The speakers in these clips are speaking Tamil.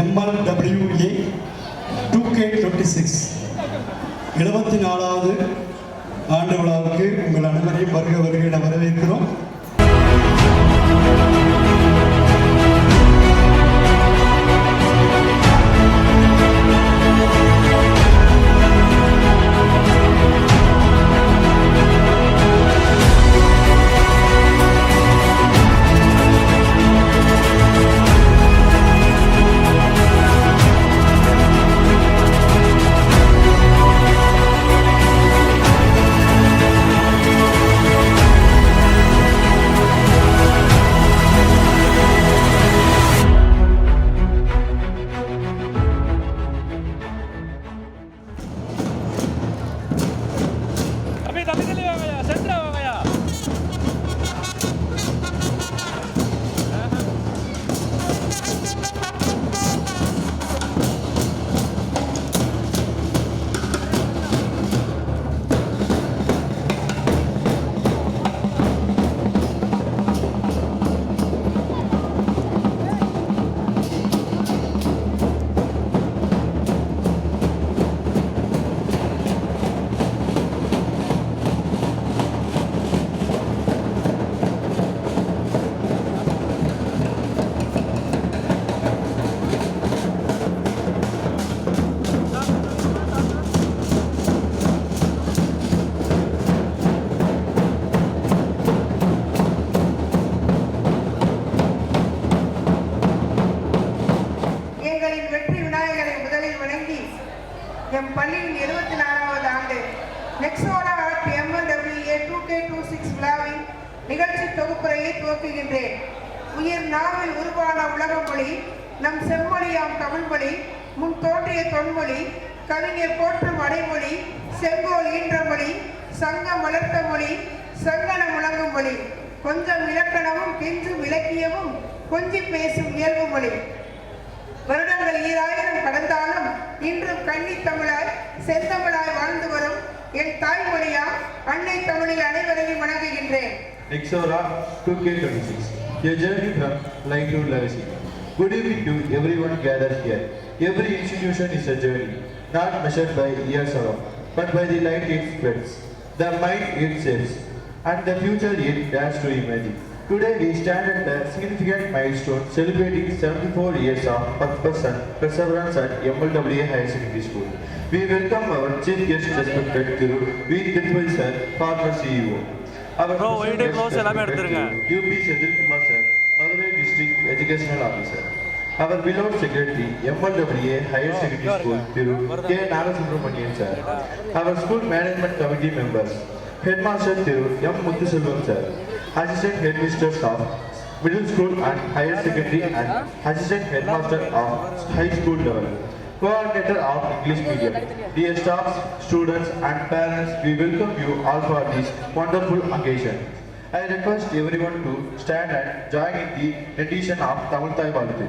MLWA 2K26 74வது ஆண்டு விழாவுக்கு உங்கள் அனைவரையும் வருக என வரவேற்கிறோம். எம் பள்ளியின் 74வது ஆண்டு நெக்ஸோனா MLWA 2K26 விழாவின் நிகழ்ச்சி தொகுப்புரையை துவக்குகின்றேன். உயிர் நாவில் உருவான உலக மொழி நம் செம்மொழியாம் தமிழ் மொழி, முன் தோன்றிய தொன்மொழி, கவிஞர் போற்றும் அடைமொழி, செங்கோல் ஈன்ற மொழி, சங்கம் வளர்த்த மொழி, சங்கன முழங்கும் மொழி, கொஞ்சம் இலக்கணமும் கெஞ்சும் இலக்கியமும் கொஞ்சி பேசும் இயல்பு மொழி. வருடங்கள் 2000 கடந்தாலும் இன்றும் கன்னி தமிழாய் செந்தமிழாய் வாழ்ந்து வரும் என் தாய்மொழியா அன்னை தமிழில் அனைவரையும் வணங்குகின்றேன். Nexora 2K26, a journey from life to legacy. Good evening to everyone gathered here. Every institution is a journey, not measured by years alone, but by the light it spreads, the mind it shapes, and the future it dares to imagine. Today we stand at a significant milestone celebrating 74 years of purpose and perseverance at MLWA Higher Secondary School. We welcome our chief guest respected Thiru V. Tirupati sir, former CEO. Our UP Sedil Kumar sir, Madurai District Educational Officer. Our beloved secretary MLWA Higher Secondary School Thiru K. Narasubramanian sir. Our school management committee members, Headmaster Thiru M. Muthuselvam sir, Assistant Headmistress of Middle School and Higher Secondary and Assistant Headmaster of High School level, Coordinator of English Medium. Dear staffs, students and parents, we welcome you all for this wonderful occasion. I request everyone to stand and join in the rendition of Tamil Thai Valuthu.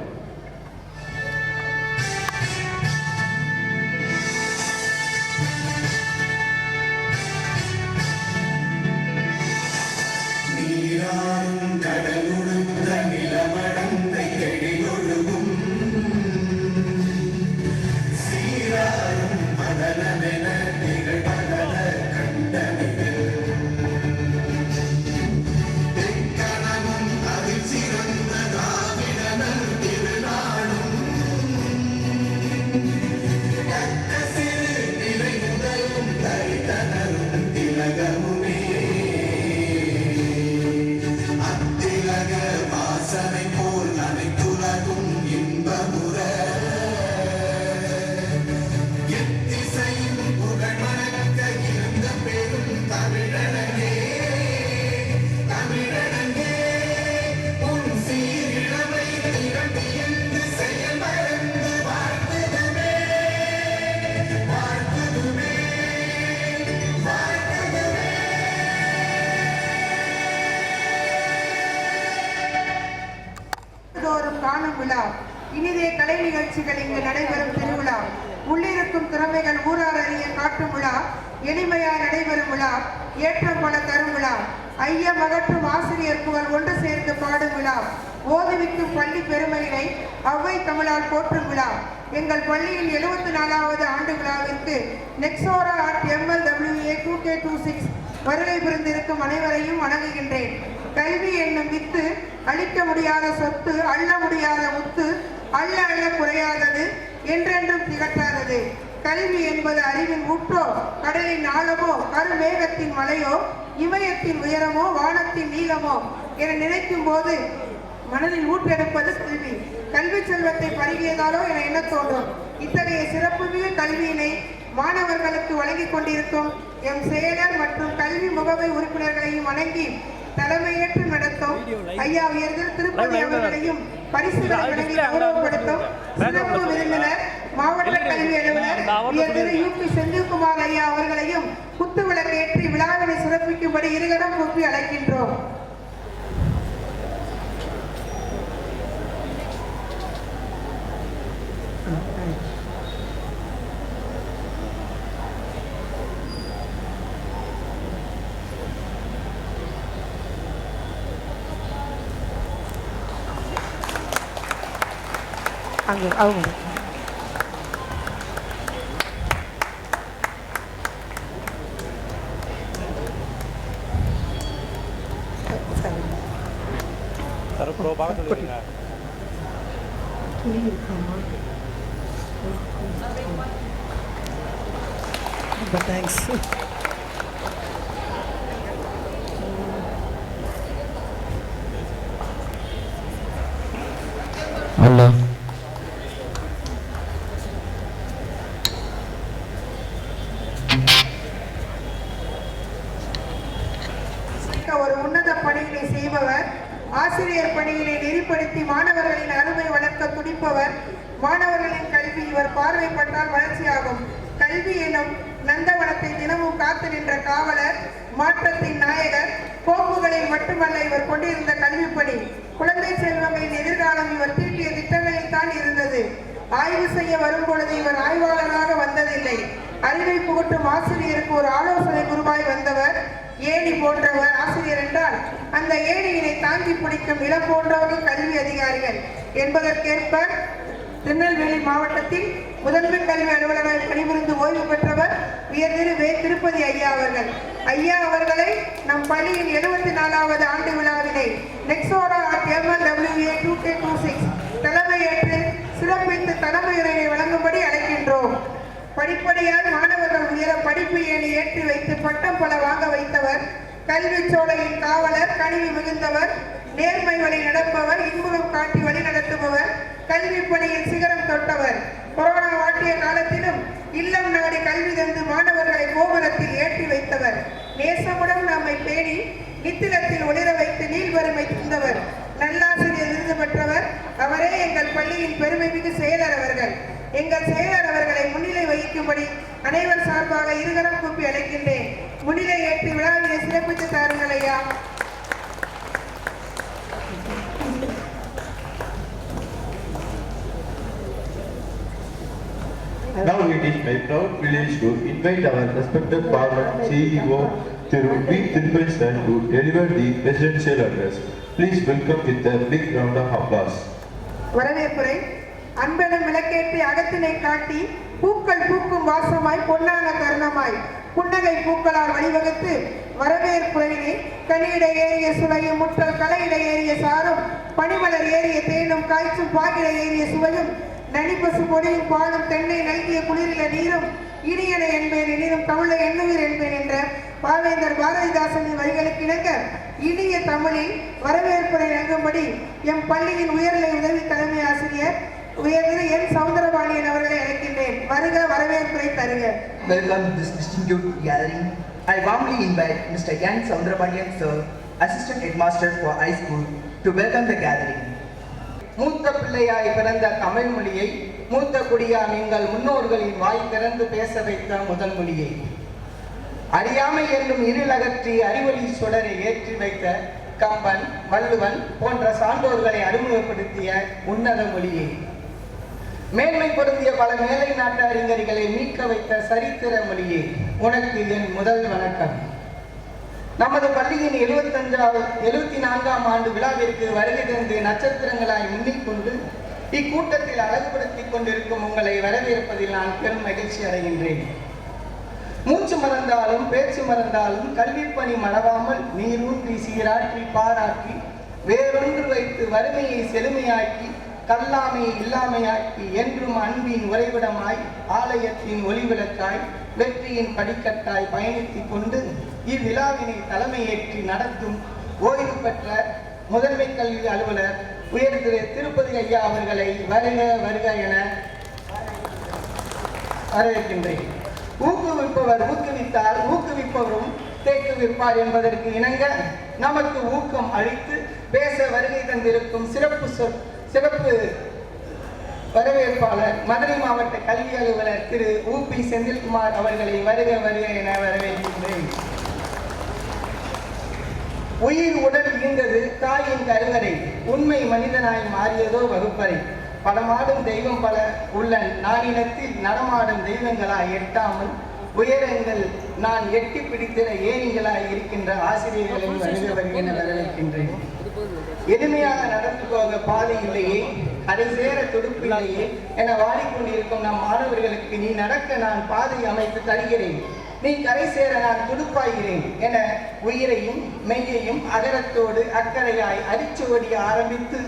இனிதே கலை நிகழ்ச்சிகள் இங்கு நடைபெறும் திருவிழா. உள்ளிருக்கும் திறமைகள் ஊரார் அறிய காட்டும் விழா, எளிமையாய் நடைபெறும் விழா, ஏற்றம் பல தரும் விழா, ஐயம் அகற்றும் ஆசிரியர் புகழ் ஒன்று சேர்ந்து பாடும் விழா, ஓதுவிக்கும் பள்ளி பெருமையினை அவ்வை தமிழால் போற்றும் விழா. எங்கள் பள்ளியின் 74வது ஆண்டு விழாவிற்கு நெக்ஸோரா அட் MLWA 2K26 வருகை புரிந்திருக்கும் அனைவரையும் வணங்குகின்றேன். கல்வி என்னும் வித்து அழிக்க முடியாத சொத்து, அள்ள முடியாத முத்து, அள்ள அள்ள குறையாதது, என்றென்றும் திகட்டாதது. கல்வி என்பது அறிவின் ஊற்றோ, கடலின் ஆழமோ, கருமேகத்தின் மலையோ, இமயத்தின் உயரமோ, வானத்தின் நீளமோ என நினைக்கும் போது மனதில் ஊற்றெடுப்பது கல்வி. கல்வி செல்வத்தை பருகியதாலோ என எண்ண தோன்றும். இத்தகைய சிறப்புமிகு கல்வியினை மாணவர்களுக்கு வழங்கிக் கொண்டிருக்கும் எம் செயலர் மற்றும் கல்வி முகமை உறுப்பினர்களையும் வணங்கி தலைமையேற்று நடத்தும் ஐயா உயர்திரு திருப்பதி அவர்களையும் பரிசுகளை வழங்கி கௌரவப்படுத்தும் சிறப்பு விருந்தினர் மாவட்ட கல்வி அலுவலர் உயர்திரு UP செந்தில்குமார் ஐயா அவர்களையும் குத்துவிளக்கேற்றி விழாவினை சிறப்பிக்கும்படி இருகரம் கூப்பி அழைக்கின்றோம். அவங்க தேங்க்ஸ். ஹலோ. ஒரு உன்னத பணியினை செய்பவர், ஆசிரியர் பணியினை நெறிப்படுத்தி மாணவர்களின் அருமை வளர்க்க துடிப்பவர். மாணவர்களின் கல்வி இவர் பார்வைப்பட்டால் வளர்ச்சியாகும். கல்வி எனும் நந்தவனத்தை தினமும் காத்து நின்ற காவலர், மாற்றத்தின் நாயகர். கோப்புகளில் மட்டுமல்ல இவர் கொண்டிருந்த கல்வி பணி, குழந்தை செல்வங்களின் எதிர்காலம் இவர் தீட்டிய திட்டங்களில் தான் இருந்தது. ஆய்வு செய்ய வரும் பொழுது இவர் ஆய்வாளராக வந்ததில்லை. அறிவை புகட்டும் ஆசிரியருக்கு ஒரு ஆலோசனை குருவாய் வந்தவர். ஏணி போன்றவர் ஆசிரியர் என்றால் அந்த ஏணியினை தாங்கி பிடிக்கும் இளம் போன்றவர்கள் கல்வி அதிகாரிகள் என்பதற்கேற்ப திருநெல்வேலி மாவட்டத்தில் முதன்மை கல்வி அலுவலராக பணிபுரிந்து ஓய்வு பெற்றவர் உயர்திரு வே. திருப்பதி ஐயா அவர்கள். ஐயா அவர்களை நம் பள்ளியின் 74வது ஆண்டு விழாவினை நெக்ஸோரா அட் MLWA 2K26 தலைமையேற்று சிறப்பித்து தலைமையுரையை வழங்கும்படி அழைக்கின்றோம். படிப்படியால் மாணவர்கள் உயர படிப்பு ஏணி ஏற்றி வைத்து பட்டம் பல வாங்க வைத்தவர். கல்வி சோலையின் காவலர், கனிவு மிகுந்தவர், நேர்மை வழி நடப்பவர், இன்புறம் காட்டி வழி நடத்துபவர், கல்வி பணியில் சிகரம் தொட்டவர். கொரோனா வாட்டிய காலத்திலும் இல்லம் நாடி கல்வி தந்து மாணவர்களை கோபுரத்தில் ஏற்றி வைத்தவர். நேசமுடன் நம்மை பேணி நித்திலத்தில் ஒளிர வைத்து நீள்வறுமை தந்தவர். நல்லாசிரியர் விருது பெற்றவர். அவரே எங்கள் பள்ளியின் பெருமைமிகு செயலர் அவர்கள். எங்கள் செயலர் அவர்களை முன்னிலை வகிக்கும்படி அனைவர் சார்பாக இருகரம் கூப்பி அழைக்கின்றேன். முன்னிலை ஏற்றி விழாவினை சிறப்பித்து தாருங்கள் ஐயா. Now it is my proud privilege to invite our respected Parliament CEO Thiru V. Thirupati to deliver the presidential address. Please welcome with a big round of applause. வரவேற்புரை. அன்பெனும் விளக்கேற்றி அகத்தினை காட்டி பூக்கள் பூக்கும் வாசமாய் பொன்னான தருணமாய் புன்னகை பூக்களால் வழிவகுத்து வரவேற்புரையினை கனியிட ஏறிய சுளையும் முற்றல் கலையிட ஏறிய சாரும் பனிமலர் ஏறிய தேனும் காய்ச்சும் பாகிட ஏறிய சுவையும் நனிப்பசு பொடியும் பாலும் தென்னை நல்கிய குளிரில நீரும் இனியனை என்பேன் எனினும் தமிழை எண்ணுவீர் என்பேன் என்ற பாவேந்தர் பாரதிதாசனின் வரிகளுக்கு இணங்க இனிய தமிழில் வரவேற்புரை வழங்கும்படி எம் பள்ளியின் உயர்நிலை உதவி தலைமை ஆசிரியர் உயர்திரு என் சௌந்தரபாணியன் அவர்களை அழைக்கின்றேன். வருக, வரவேற்புரை தருக. Welcome to this distinguished gathering. I warmly invite Mr. N. Soundarabanian sir, Assistant Headmaster for High School, to welcome the gathering. மூத்த பிள்ளையாய் பிறந்த தமிழ் மொழியை மூத்த குடியாம் எங்கள் முன்னோர்களின் வாய் திறந்து பேச வைத்த முதல் மொழியை, அறியாமை என்னும் இருளகற்றி அறிவொளி சுடரை ஏற்றி வைத்த கம்பன், வள்ளுவன் போன்ற சான்றோர்களை அறிமுகப்படுத்திய உன்னத மொழியை, மேன்மை பொருந்திய பல மேலை நாட்டு அறிஞர்களை மீட்க வைத்த சரித்திர மொழியே, உனக்கு என் முதல் வணக்கம். நமது பள்ளியின் 74ஆம் ஆண்டு விழாவிற்கு வருகை தந்து நட்சத்திரங்களாய் முன்னிக்கொண்டு இக்கூட்டத்தில் அழகுபடுத்திக் கொண்டிருக்கும் உங்களை வரவேற்பதில் நான் பெரும் மகிழ்ச்சி அடைகின்றேன். மூச்சு மறந்தாலும் பேச்சு மறந்தாலும் கல்வி பணி மறவாமல் நீரூற்றி சீராற்றி பாராட்டி வேறொன்று வைத்து வறுமையை செழுமையாக்கி கல்லாமையை இல்லாமையாக்கி என்றும் அன்பின் உறைவிடமாய் ஆலயத்தின் ஒளிவிளக்காய் வெற்றியின் படிக்கட்டாய் பயணித்துக் கொண்டு இவ்விழாவினை தலைமையேற்றி நடத்தும் ஓய்வு பெற்ற முதன்மை கல்வி அலுவலர் உயர் திரு திருப்பதி ஐயா அவர்களை வருக வருக என வரவேற்கின்றேன். ஊக்குவிப்பவர் ஊக்குவித்தால் ஊக்குவிப்பவரும் தேக்குவிப்பார் என்பதற்கு இணங்க நமக்கு ஊக்கம் அளித்து பேச வருகை தந்திருக்கும் சிறப்பு வரவேற்பாளர் மதுரை மாவட்ட கல்வி அலுவலர் திரு ஊபி செந்தில்குமார் அவர்களை வருக வருக என வரவேற்கின்றேன். உயிர் உடல் ஈந்தது தாயின் கருவறை, உண்மை மனிதனாய் மாறியதோ வகுப்பறை. படமாடும் தெய்வம் பல உள்ள நானினத்தில் நடமாடும் தெய்வங்களாய் எட்டாமல் உயரங்கள் நான் எட்டி பிடித்திட ஏணிகளாய் இருக்கின்ற ஆசிரியர்களின் வருக வருக என வரவேற்கின்றேன். எளிமையாக நடந்து போக பாதை இல்லையே, அதை சேர துடுப்பில்லையே என வாடிக்கொண்டிருக்கும் நம் மாணவர்களுக்கு நீ நடக்க நான் பாதை அமைத்து தருகிறேன், நீ கரை சேர நான் துடுப்பாகிறேன் என உயிரையும் மெய்யையும் அகரத்தோடு அக்கறையாய் அரிச்சுவடிய ஆரம்பித்து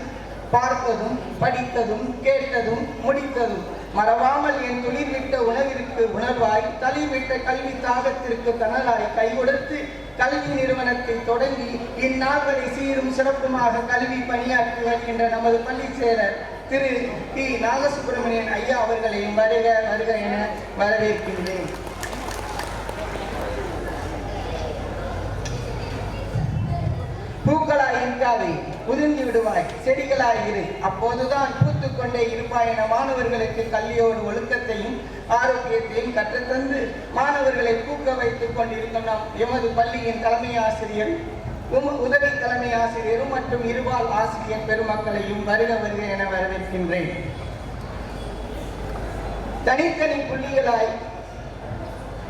பார்த்ததும் படித்ததும் கேட்டதும் முடித்ததும் மறவாமல் என் துளிர்விட்ட உணவிற்கு உணர்வாய் தளிர்விட்ட கல்வி தாகத்திற்கு கனலாய் கைகொடுத்து கல்வி நிறுவனத்தை தொடங்கி இந்நாள்களை சீரும் சிறப்புமாக கல்வி பணியாற்றி வருகின்ற நமது பள்ளி செயலர் திரு டி நாகசுப்பிரமணியன் ஐயா அவர்களையும் வருக வருக என வரவேற்கின்றேன். பூக்களாய் இருக்காதே, உதிர்ந்து விடுவாய், செடிகளாய் இரு, அப்போதுதான் பூத்து கொண்டே இருப்பாய் என மாணவர்களுக்கு கல்வியோடு ஒழுக்கத்தையும் ஆரோக்கியத்தையும் கற்றுத்தந்து மாணவர்களை பூக்க வைத்துக் கொண்டிருக்கும் நாம் எமது பள்ளியின் தலைமை ஆசிரியர் உதவி தலைமை ஆசிரியரும் மற்றும் இருபால் ஆசிரியர் பெருமக்களையும் வருக வருக என வரவேற்கின்றேன். தனித்தனி புள்ளிகளாய்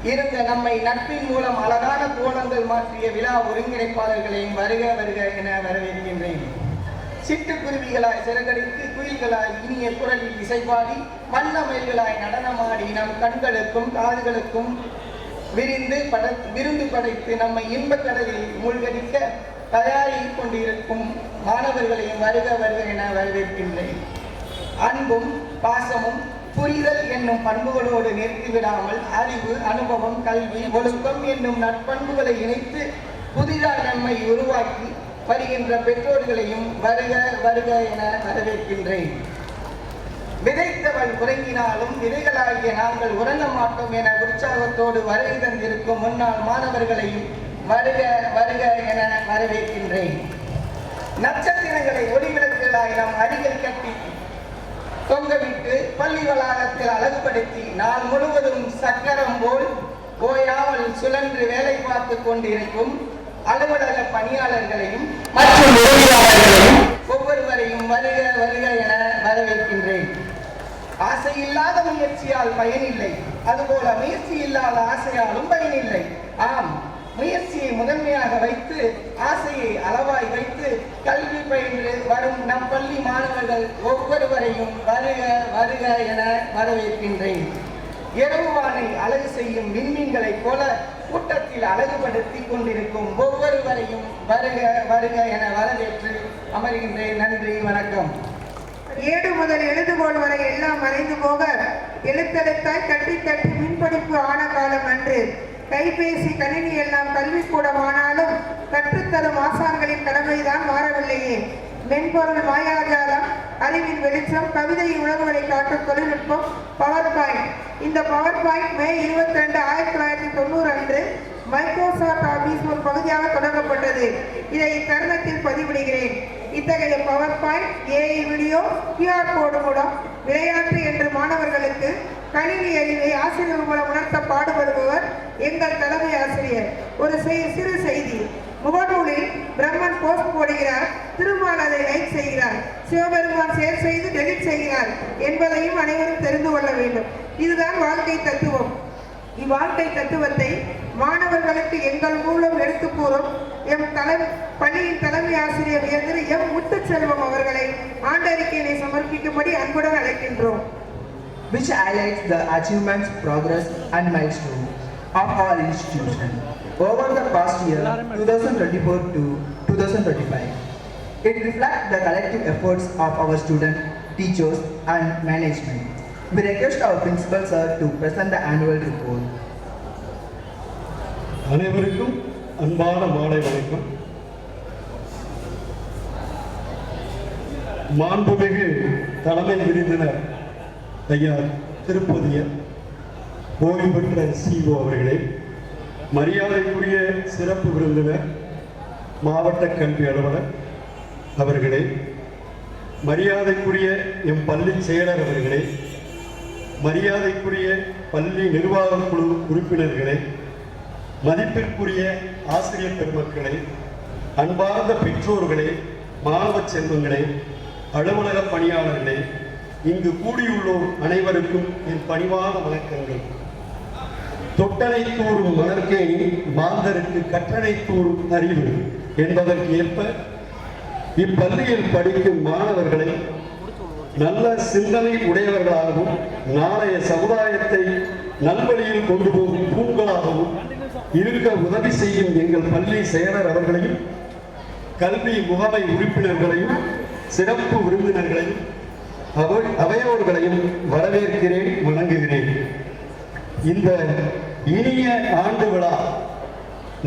இருந்த நம்மை நட்பின் மூலம் அழகான கோலங்கள் மாற்றிய விழா ஒருங்கிணைப்பாளர்களையும் வருக வருக என வரவேற்கின்றேன். சிட்டுக்குருவிகளாய் சிறகடித்து குயில்களாய் இனிய குரலில் இசைப்பாடி வண்ணமயில்களாய் நடனமாடி நம் கண்களுக்கும் காதுகளுக்கும் விருந்து படைத்து நம்மை இன்பக் கடலில் மூழ்கடிக்க தயாரிக் கொண்டிருக்கும் மாணவர்களையும் வருக வருக என வரவேற்கின்றேன். அன்பும் பாசமும் புரிதல் என்னும் பண்புகளோடு நிறுத்திவிடாமல் அறிவு, அனுபவம், கல்வி, ஒழுக்கம் என்னும் நற்பண்புகளை இணைத்து புதிதாக நம்மை உருவாக்கி வருகின்ற பெற்றோர்களையும் வருக வருக என வரவேற்கின்றேன். விதைத்தவள் உறங்கினாலும் விதைகளாகிய நாங்கள் உறங்க மாட்டோம் என உற்சாகத்தோடு வருகை தந்திருக்கும் முன்னாள் மாணவர்களையும் வருக வருக என வரவேற்கின்றேன். நட்சத்திரங்களை ஒளிவிளக்குகளாய் நாம் அருகில் கட்டி தொங்கவிட்டு பள்ளி வளாகத்தில் அழகுபடுத்தி நாள் முழுவதும் சக்கரம் போல் ஓயாமல் சுழன்று வேலை பார்த்து கொண்டிருக்கும் அலுவலக பணியாளர்களையும் மற்றும் உதவியாளர்களையும் ஒவ்வொருவரையும் வருக வருக என வரவேற்கின்றேன். ஆசை இல்லாத முயற்சியால் பயனில்லை, அதுபோல முயற்சி இல்லாத ஆசையாலும் பயனில்லை. ஆம், முயற்சியை முதன்மையாக வைத்து ஆசையை அளவாய் வைத்து கல்வி பயின்று வரும் நம் பள்ளி மாணவர்கள் ஒவ்வொருவரையும் வருக வருக என வரவேற்கின்றேன். இரவுவானை அழகு செய்யும் விண்மீன்களைப் போல கூட்டத்தில் அழகுபடுத்தி கொண்டிருக்கும் ஒவ்வொருவரையும் வருக வருக என வரவேற்று அமர்கின்றேன். நன்றி, வணக்கம். ஏடு முதல் எழுதுகோள் வரை எல்லாம் மறைந்து போக எழுத்தெழுத்தாய் தட்டி தட்டி மின்படிப்பு ஆன காலம் அன்று. கைபேசி கணினி எல்லாம் கல்விக்கூடம் ஆனாலும் கற்றுத்தரும் ஆசான்களின் கடமைதான் மாறவில்லையே. மென்பொருள் மாயாஜாலம், அறிவின் வெளிச்சம், கவிதை உணர்வுகளை காட்டும் தொழில்நுட்பம் பவர் பாயிண்ட். இந்த பவர் பாயிண்ட் மே 22, 1990 அன்று மைக்ரோசாஃப்ட் ஆபீஸ் ஒரு பகுதியாக தொடங்கப்பட்டது. இதை இத்தருணத்தில் பதிவிடுகிறேன். இத்தகைய power point, AI video, QR கோடு மூலம் விளையாட்டு என்று மாணவர்களுக்கு கணினி அறிவை ஆசிரியர் மூலம் உணர்த்த பாடுபடுபவர் எங்கள் தலைமை ஆசிரியர். ஒரு சிறு செய்தி. முகநூலில் பிரம்மன் போஸ்ட் போடுகிறார், திருமால் அதை லைக் செய்கிறார், சிவபெருமான் ஷேர் செய்து டெலிட் செய்கிறார் என்பதையும் அனைவரும் தெரிந்து கொள்ள வேண்டும். இதுதான் வாழ்க்கை தத்துவம். இவ்வாழ்க்கை தத்துவத்தை மாணவர்களுக்கு எங்கள் மூலம் எடுத்து கூறும் பள்ளியின் தலைமை ஆசிரியர் திரு எம் முத்துச்செல்வம் அவர்களை ஆண்டறிக்கையினை சமர்ப்பிக்கும்படி அன்புடன் அழைக்கின்றோம். Which highlights the achievements, progress and milestones of our institution over the past year 2024 to 2025. It reflects the collective efforts of our students, teachers and management. We request our principal sir to present the annual report. அனைவருக்கும் அன்பான மாலை வணக்கம். மாண்புமிகு தலைமை விருந்தினர் ஐயா திருப்பதியர், ஓய்வு பெற்ற சிஓ அவர்களே, மரியாதைக்குரிய சிறப்பு விருந்தினர் மாவட்ட கல்வி அலுவலர் அவர்களே, மரியாதைக்குரிய எம் பள்ளி செயலர் அவர்களே, மரியாதைக்குரிய பள்ளி நிர்வாக குழு உறுப்பினர்களே, மதிப்பிற்குரிய ஆசிரியர் பெருமக்களே, அன்பார்ந்த பெற்றோர்களே, மாணவ செல்வங்களே, அலுவலக பணியாளர்களே, இங்கு கூடியுள்ளோர் அனைவருக்கும் என் பணிவான வணக்கங்கள். தொட்டனை தூறும் மலர்கேணி மாந்தருக்கு கற்றனை தூறும் அறிவு என்பதற்கு ஏற்ப இப்பள்ளியில் படிக்கும் மாணவர்களை நல்ல சிந்தனை உடையவர்களாகவும் நாளைய சமுதாயத்தை நல்வழியில் கொண்டு போகும் தூண்களாகவும் இருக்க உதவி செய்யும் எங்கள் பள்ளி செயலர் அவர்களையும், கல்வி முகமை உறுப்பினர்களையும், சிறப்பு விருந்தினர்களையும், அவையோர்களையும் வரவேற்கிறேன், வணங்குகிறேன். இந்த இனிய ஆண்டு விழா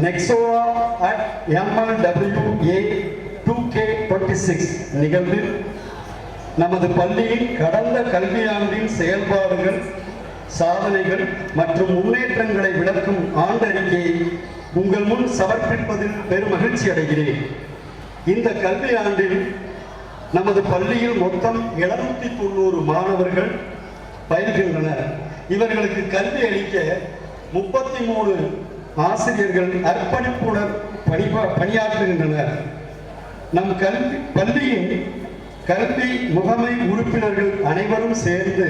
நெக்ஸோவா அட் MLWA 2K26 நிகழ்வில் நமது பள்ளியின் கடந்த கல்வியாண்டின் செயல்பாடுகள், சாதனைகள் மற்றும் முன்னேற்றங்களை விளக்கும் ஆண்டறிக்கையை உங்கள் முன் சமர்ப்பிப்பதில் பெரும் மகிழ்ச்சி அடைகிறேன். இந்த கல்வியாண்டில் நமது பள்ளியில் மொத்தம் 790 மாணவர்கள் பயில்கின்றனர். இவர்களுக்கு கல்வி அளிக்க 33 ஆசிரியர்கள் அர்ப்பணிப்புடன் பணியாற்றுகின்றனர். நம் பள்ளியின் கல்வி முகமை உறுப்பினர்கள் அனைவரும் சேர்ந்து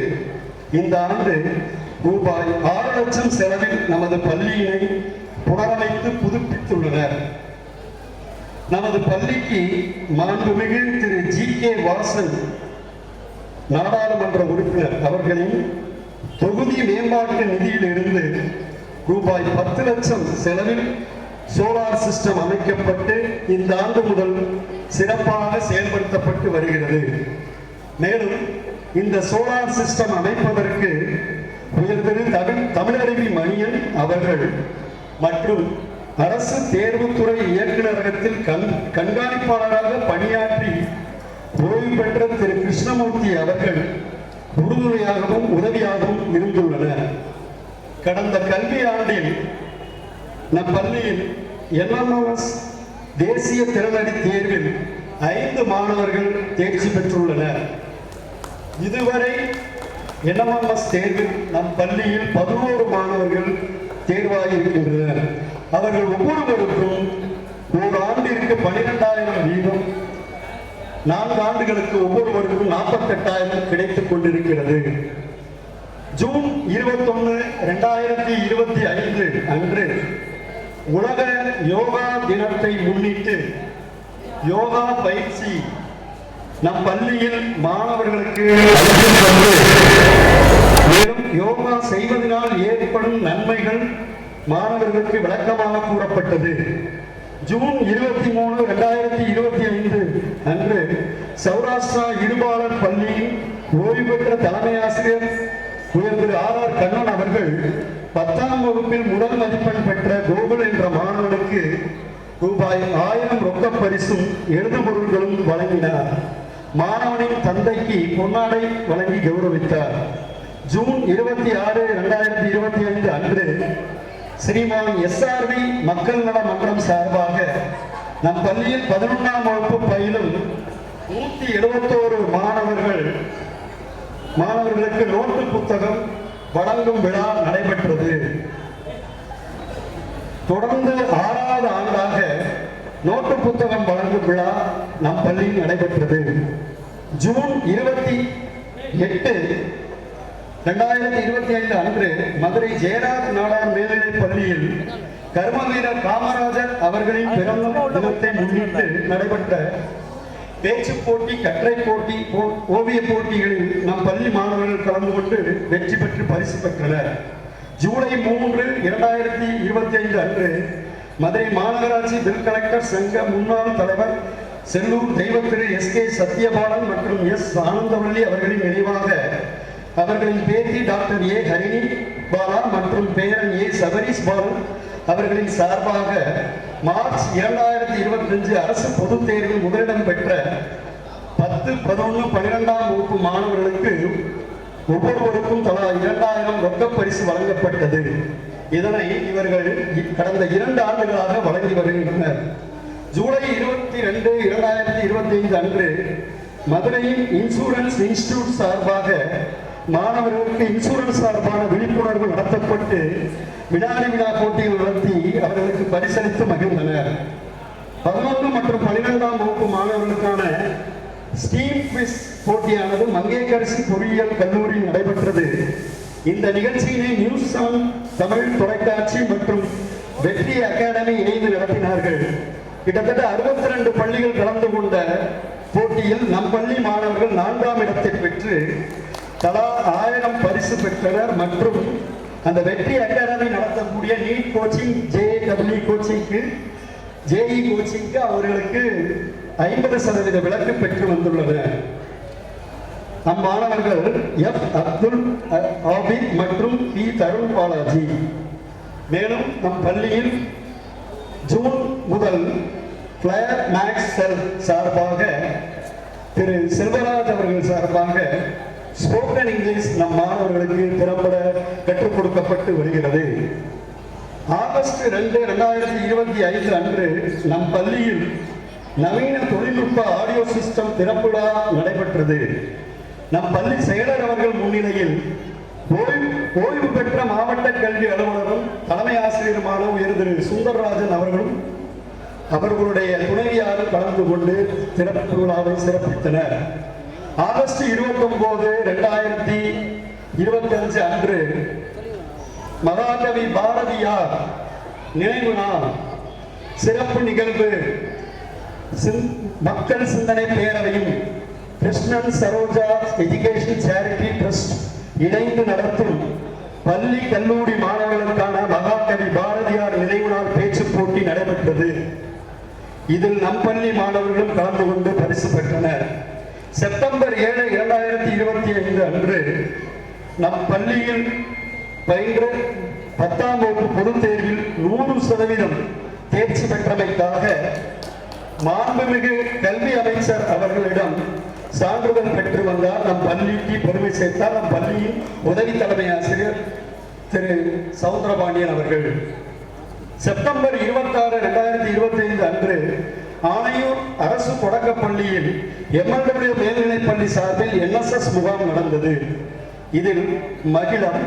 இந்த ஆண்டு ரூபாய் 6 லட்சம் செலவில் நமது பள்ளியினை புனரமைத்து புதுப்பித்துள்ளனர். நமது பள்ளிக்கு மாண்புமிகு திரு GK வாசன் நாடாளுமன்ற உறுப்பினர் அவர்களின் தொகுதி மேம்பாட்டு நிதியில் இருந்து ரூபாய் 10 லட்சம் செலவில் சோலார் சிஸ்டம் அமைக்கப்பட்டு இந்த ஆண்டு முதல் சிறப்பாக செயல்படுத்தப்பட்டு வருகிறது. மேலும் இந்த சோலார் சிஸ்டம் அமைப்பதற்கு உயர்திரு தமிழருவி மணியன் அவர்கள் மற்றும் அரசு தேர்வுத்துறை இயக்குநரகத்தில் கண்காணிப்பாளராக பணியாற்றி ஓய்வு பெற்ற திரு கிருஷ்ணமூர்த்தி அவர்கள் உறுதுணையாகவும் உதவியாகவும் இருந்துள்ளனர். கடந்த கல்வி ஆண்டில் நம் பள்ளியில் LMS தேசிய திறனறி தேர்வில் 5 மாணவர்கள் தேர்ச்சி பெற்றுள்ளனர். இதுவரை LMS தேர்வில் நம் பள்ளியில் 11 மாணவர்கள் தேர்வாகியிருக்கின்றனர். அவர்கள் ஒவ்வொருவருக்கும் ஒரு ஆண்டிற்கு 12,000 வீதம், 4 ஆண்டுகளுக்கு ஒவ்வொருவருக்கும் 48,000 கிடைத்துக் கொண்டிருக்கிறது. ஜூன் 21, 2025 அன்று உலக யோகா தினத்தை முன்னிட்டு யோகா பயிற்சி நம் பள்ளியில் மாணவர்களுக்கு மேலும் யோகா செய்வதனால் ஏற்படும் நன்மைகள் மாணவர்களுக்கு விளக்கமாக கூறப்பட்டது. ஜூன் 23, 2025 அன்று சௌராஷ்டிரா இருபாலர் பள்ளியின் ஓய்வு பெற்ற தலைமை ஆசிரியர் உயர்திரு RR கண்ணன் அவர்கள் 10ஆம் வகுப்பில் முதல் மதிப்பெண் பெற்ற கோகுல் என்ற மாணவனுக்கு ரூபாய் 1000 ரொக்க பரிசும் எழுதுபொருள்களும் வழங்கினார். மாணவனின் தந்தைக்கு பொன்னாடை வழங்கி கௌரவித்தார். ஜூன் 26, 2025 அன்று ஸ்ரீமான் SRV மக்கள் நல மன்றம் சார்பாக நம் பள்ளியில் 11ஆம் வகுப்பு பயிலும் 171 மாணவர்களுக்கு நோட்டு புத்தகம் வழங்கும் விழா நடைபெற்றது. தொடர்ந்து 6வது ஆண்டாக நோட்டு புத்தகம் வழங்கும் விழா நம் பள்ளியில் நடைபெற்றது. ஜூன் 28, 2025 அன்று மதுரை ஜெயராஜ் நாடார் மேல்நிலைப் பள்ளியில் கர்ம வீரர் காமராஜர் அவர்களின் பிறந்த தினத்தை முன்னிட்டு நடைபெற்ற பேச்சு போட்டி, கட்டுரை போட்டி, ஓவிய போட்டிகளில் நம் பள்ளி மாணவர்கள் கலந்து கொண்டு வெற்றி பெற்று பரிசு பெற்றனர். ஜூலை 3, 2025 அன்று மதுரை மாநகராட்சி பில் கலெக்டர் சங்க முன்னாள் தலைவர் செல்லூர் தெய்வத்திரு எஸ்.கே. சத்யபாலன் மற்றும் எஸ். ஆனந்தவல்லி அவர்களின் நினைவாக அவர்களின் பேத்தி டாக்டர் ஏ. ஹரிணி பாலா மற்றும் பேரன் ஏ. சபரீஷ் பாலன் அவர்களின் சார்பாக மார்ச் 2025 அரசு பொதுத் தேர்வில் முதலிடம் பெற்ற 10, 11, 12ஆம் வகுப்பு மாணவர்களுக்கு ஒவ்வொருவருக்கும் தலா 2000 ரொக்கப் பரிசு வழங்கப்பட்டது. இதனை இவர்கள் கடந்த 2 ஆண்டுகளாக வழங்கி வருகின்றனர். ஜூலை 22, 2025 அன்று மதுரையின் இன்சூரன்ஸ் இன்ஸ்டிடியூட் சார்பாக மாணவர்களுக்கு இன்சூரன்ஸ் சார்பான விழிப்புணர்வு நடத்தப்பட்டு வினாடி வினா போட்டிகள் நடத்தி அவர்களுக்கு பரிசளித்து மகிழ்ந்தனர். 11 மற்றும் 12ஆம் வகுப்பு மாணவர்களுக்கான ஸ்டீம் குவிஸ் போட்டியானது மங்கையர்கரசி பொறியியல் கல்லூரியில் நடைபெற்றது. இந்த நிகழ்ச்சியினை நியூஸ் 7 தமிழ் தொலைக்காட்சி மற்றும் வெற்றி அகாடமி இணைந்து நடத்தினார்கள். கிட்டத்தட்ட 62 பள்ளிகள் கலந்து கொண்ட போட்டியில் நம் பள்ளி மாணவர்கள் 4ஆம் இடத்தை பெற்று தலா 1000 பரிசு பெற்றனர். மற்றும் அந்த வெற்றி அகாடமி நடத்தக்கூடிய நீட் கோச்சிங், JEE கோச்சிங்க்கு அவர்களுக்கு 50% விலக்கு பெற்று வந்துள்ளனர். நம் மாணவர்கள் எஃப். அப்துல் ஆபித் மற்றும் பி. தருண் பாலாஜி. மேலும் நம் பள்ளியில் ஜூன் முதல் ஃபிளையர் மேக்ஸ் செல் சார்பாக திரு செல்வராஜ் அவர்கள் சார்பாக ஸ்போக்கன் இங்கிலீஷ் நம் மாணவர்களுக்கு திறம்பட கற்றுக் கொடுக்கப்பட்டு வருகிறது. ஆகஸ்ட் 2, 2025 அன்று நம் பள்ளியில் நவீன தொழில்நுட்ப ஆடியோ சிஸ்டம் திறப்பு விழா நடைபெற்றது. நம் பள்ளி செயலர் அவர்கள் முன்னிலையில் ஓய்வு பெற்ற மாவட்ட கல்வி அலுவலரும் தலைமை ஆசிரியருமான உயர் திரு சுந்தரராஜன் அவர்களும் அவர்களுடைய துணைவியாரும் கலந்து கொண்டு திறப்பு விழாவை சிறப்பித்தனர். ஆகஸ்ட் 29, 2025 அன்று மகாகவி பாரதியார் நினைவு நாள் சிறப்பு நிகழ்வு மக்கள் சிந்தனை பேரவையும் Krishnan Saroja education charity trust இணைந்து நடத்தும் பள்ளி கல்லூரி மாணவர்களுக்கான மகாகவி பாரதியார் நினைவு நாள் பேச்சு போட்டி நடைபெற்றது. இதில் நம் பள்ளி மாணவர்களும் கலந்து கொண்டு பரிசு பெற்றனர். செப்டம்பர் 7, 2025 அன்று நம் பள்ளியில் பயின்ற 10ஆம் வகுப்பு பொதுத் தேர்வில் 100% தேர்ச்சி பெற்றமைக்காக மாண்புமிகு கல்வி அமைச்சர் அவர்களிடம் சான்றிதழ் பெற்று வந்தார். நம் பள்ளிக்கு பெருமை சேர்த்தார் நம் பள்ளியின் உதவி தலைமை ஆசிரியர் திரு சவுந்தரபாண்டியன் அவர்கள். செப்டம்பர் 26, 2025 அன்று ஆணையூர் அரசு தொடக்கப் பள்ளியில் MLW மேல்நிலைப் பள்ளி சார்பில் NSS முகாம் நடந்தது. இதில் மகிழம்,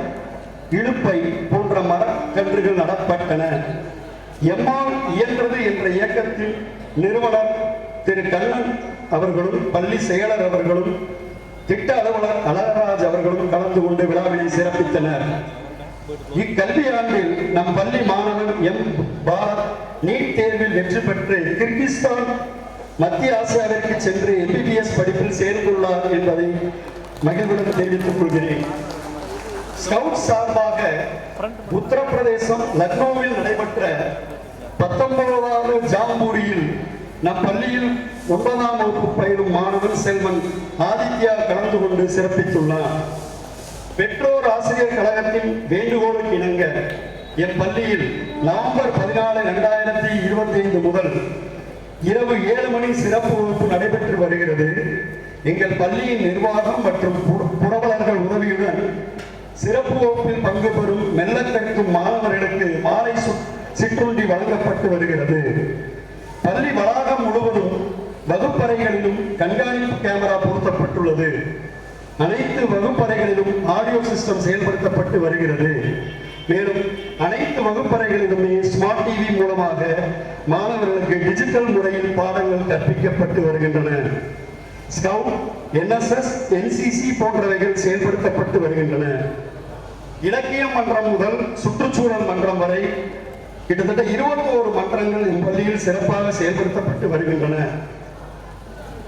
இழுப்பை போன்ற மரக்கன்றுகள் நடப்பட்டன. எம்மால் இயன்றது என்ற இயக்கத்தின் நிறுவனர் திரு கண்ணன் அவர்களும் பள்ளி செயலர் அவர்களும் திட்ட அலுவலர் அழகராஜ் அவர்களும் கலந்து கொண்டு விழாவினை சிறப்பித்தனர். இக்கல்வி ஆண்டில் நம் பள்ளி மாணவன் M. பாரத் நீட் தேர்வில் வெற்றி பெற்று கிர்கிஸ்தான் மத்திய ஆசியாவிற்கு சென்று MBBS படிப்பில் சேர்ந்துள்ளார் என்பதை மகிழ்வுடன் தெரிவித்துக் கொள்கிறேன். ஸ்கவுட் சார்பாக உத்தரப்பிரதேசம் லக்னோவில் நடைபெற்ற 19வது ஜாம்பூரியில் நம் பள்ளியில் 9ஆம் வகுப்பு பயிலும் மாணவன் செல்வன் ஆதித்யா கலந்து கொண்டு சிறப்பித்துள்ளார். பெற்றோர் ஆசிரியர் கழகத்தின் வேண்டுகோளுக்கு இணங்க என் பள்ளியில் நவம்பர் 14, 2025 முதல் இரவு 7 மணி சிறப்பு வகுப்பு நடைபெற்று வருகிறது. எங்கள் பள்ளியின் நிர்வாகம் மற்றும் புரவலர்கள் உதவியுடன் சிறப்பு வகுப்பில் பங்கு பெறும் மெல்ல கற்கும் மாணவர்களுக்கு மாலை சிற்றுண்டி வழங்கப்பட்டு வருகிறது. பள்ளி வளாகம் முழுவதும் வகுப்பறைகளிலும் கண்காணிப்பு கேமரா பொருத்தப்பட்டுள்ளது. அனைத்து வகுப்பறைகளிலும் ஆடியோ சிஸ்டம் செயல்படுத்தப்பட்டு வருகிறது. மேலும் அனைத்து வகுப்பறைகளிலுமே ஸ்மார்ட் டிவி மூலமாக மாணவர்களுக்கு டிஜிட்டல் முறையில் பாடங்கள் கற்பிக்கப்பட்டு வருகின்றன. ஸ்கவுட், NSS, NCC போன்றவைகள் செயல்படுத்தப்பட்டு வருகின்றன. இலக்கிய மன்றம் முதல் சுற்றுச்சூழல் மன்றம் வரை கிட்டத்தட்ட 21 மன்றங்கள் இப்பள்ளியில் சிறப்பாக செயல்படுத்தப்பட்டு வருகின்றன.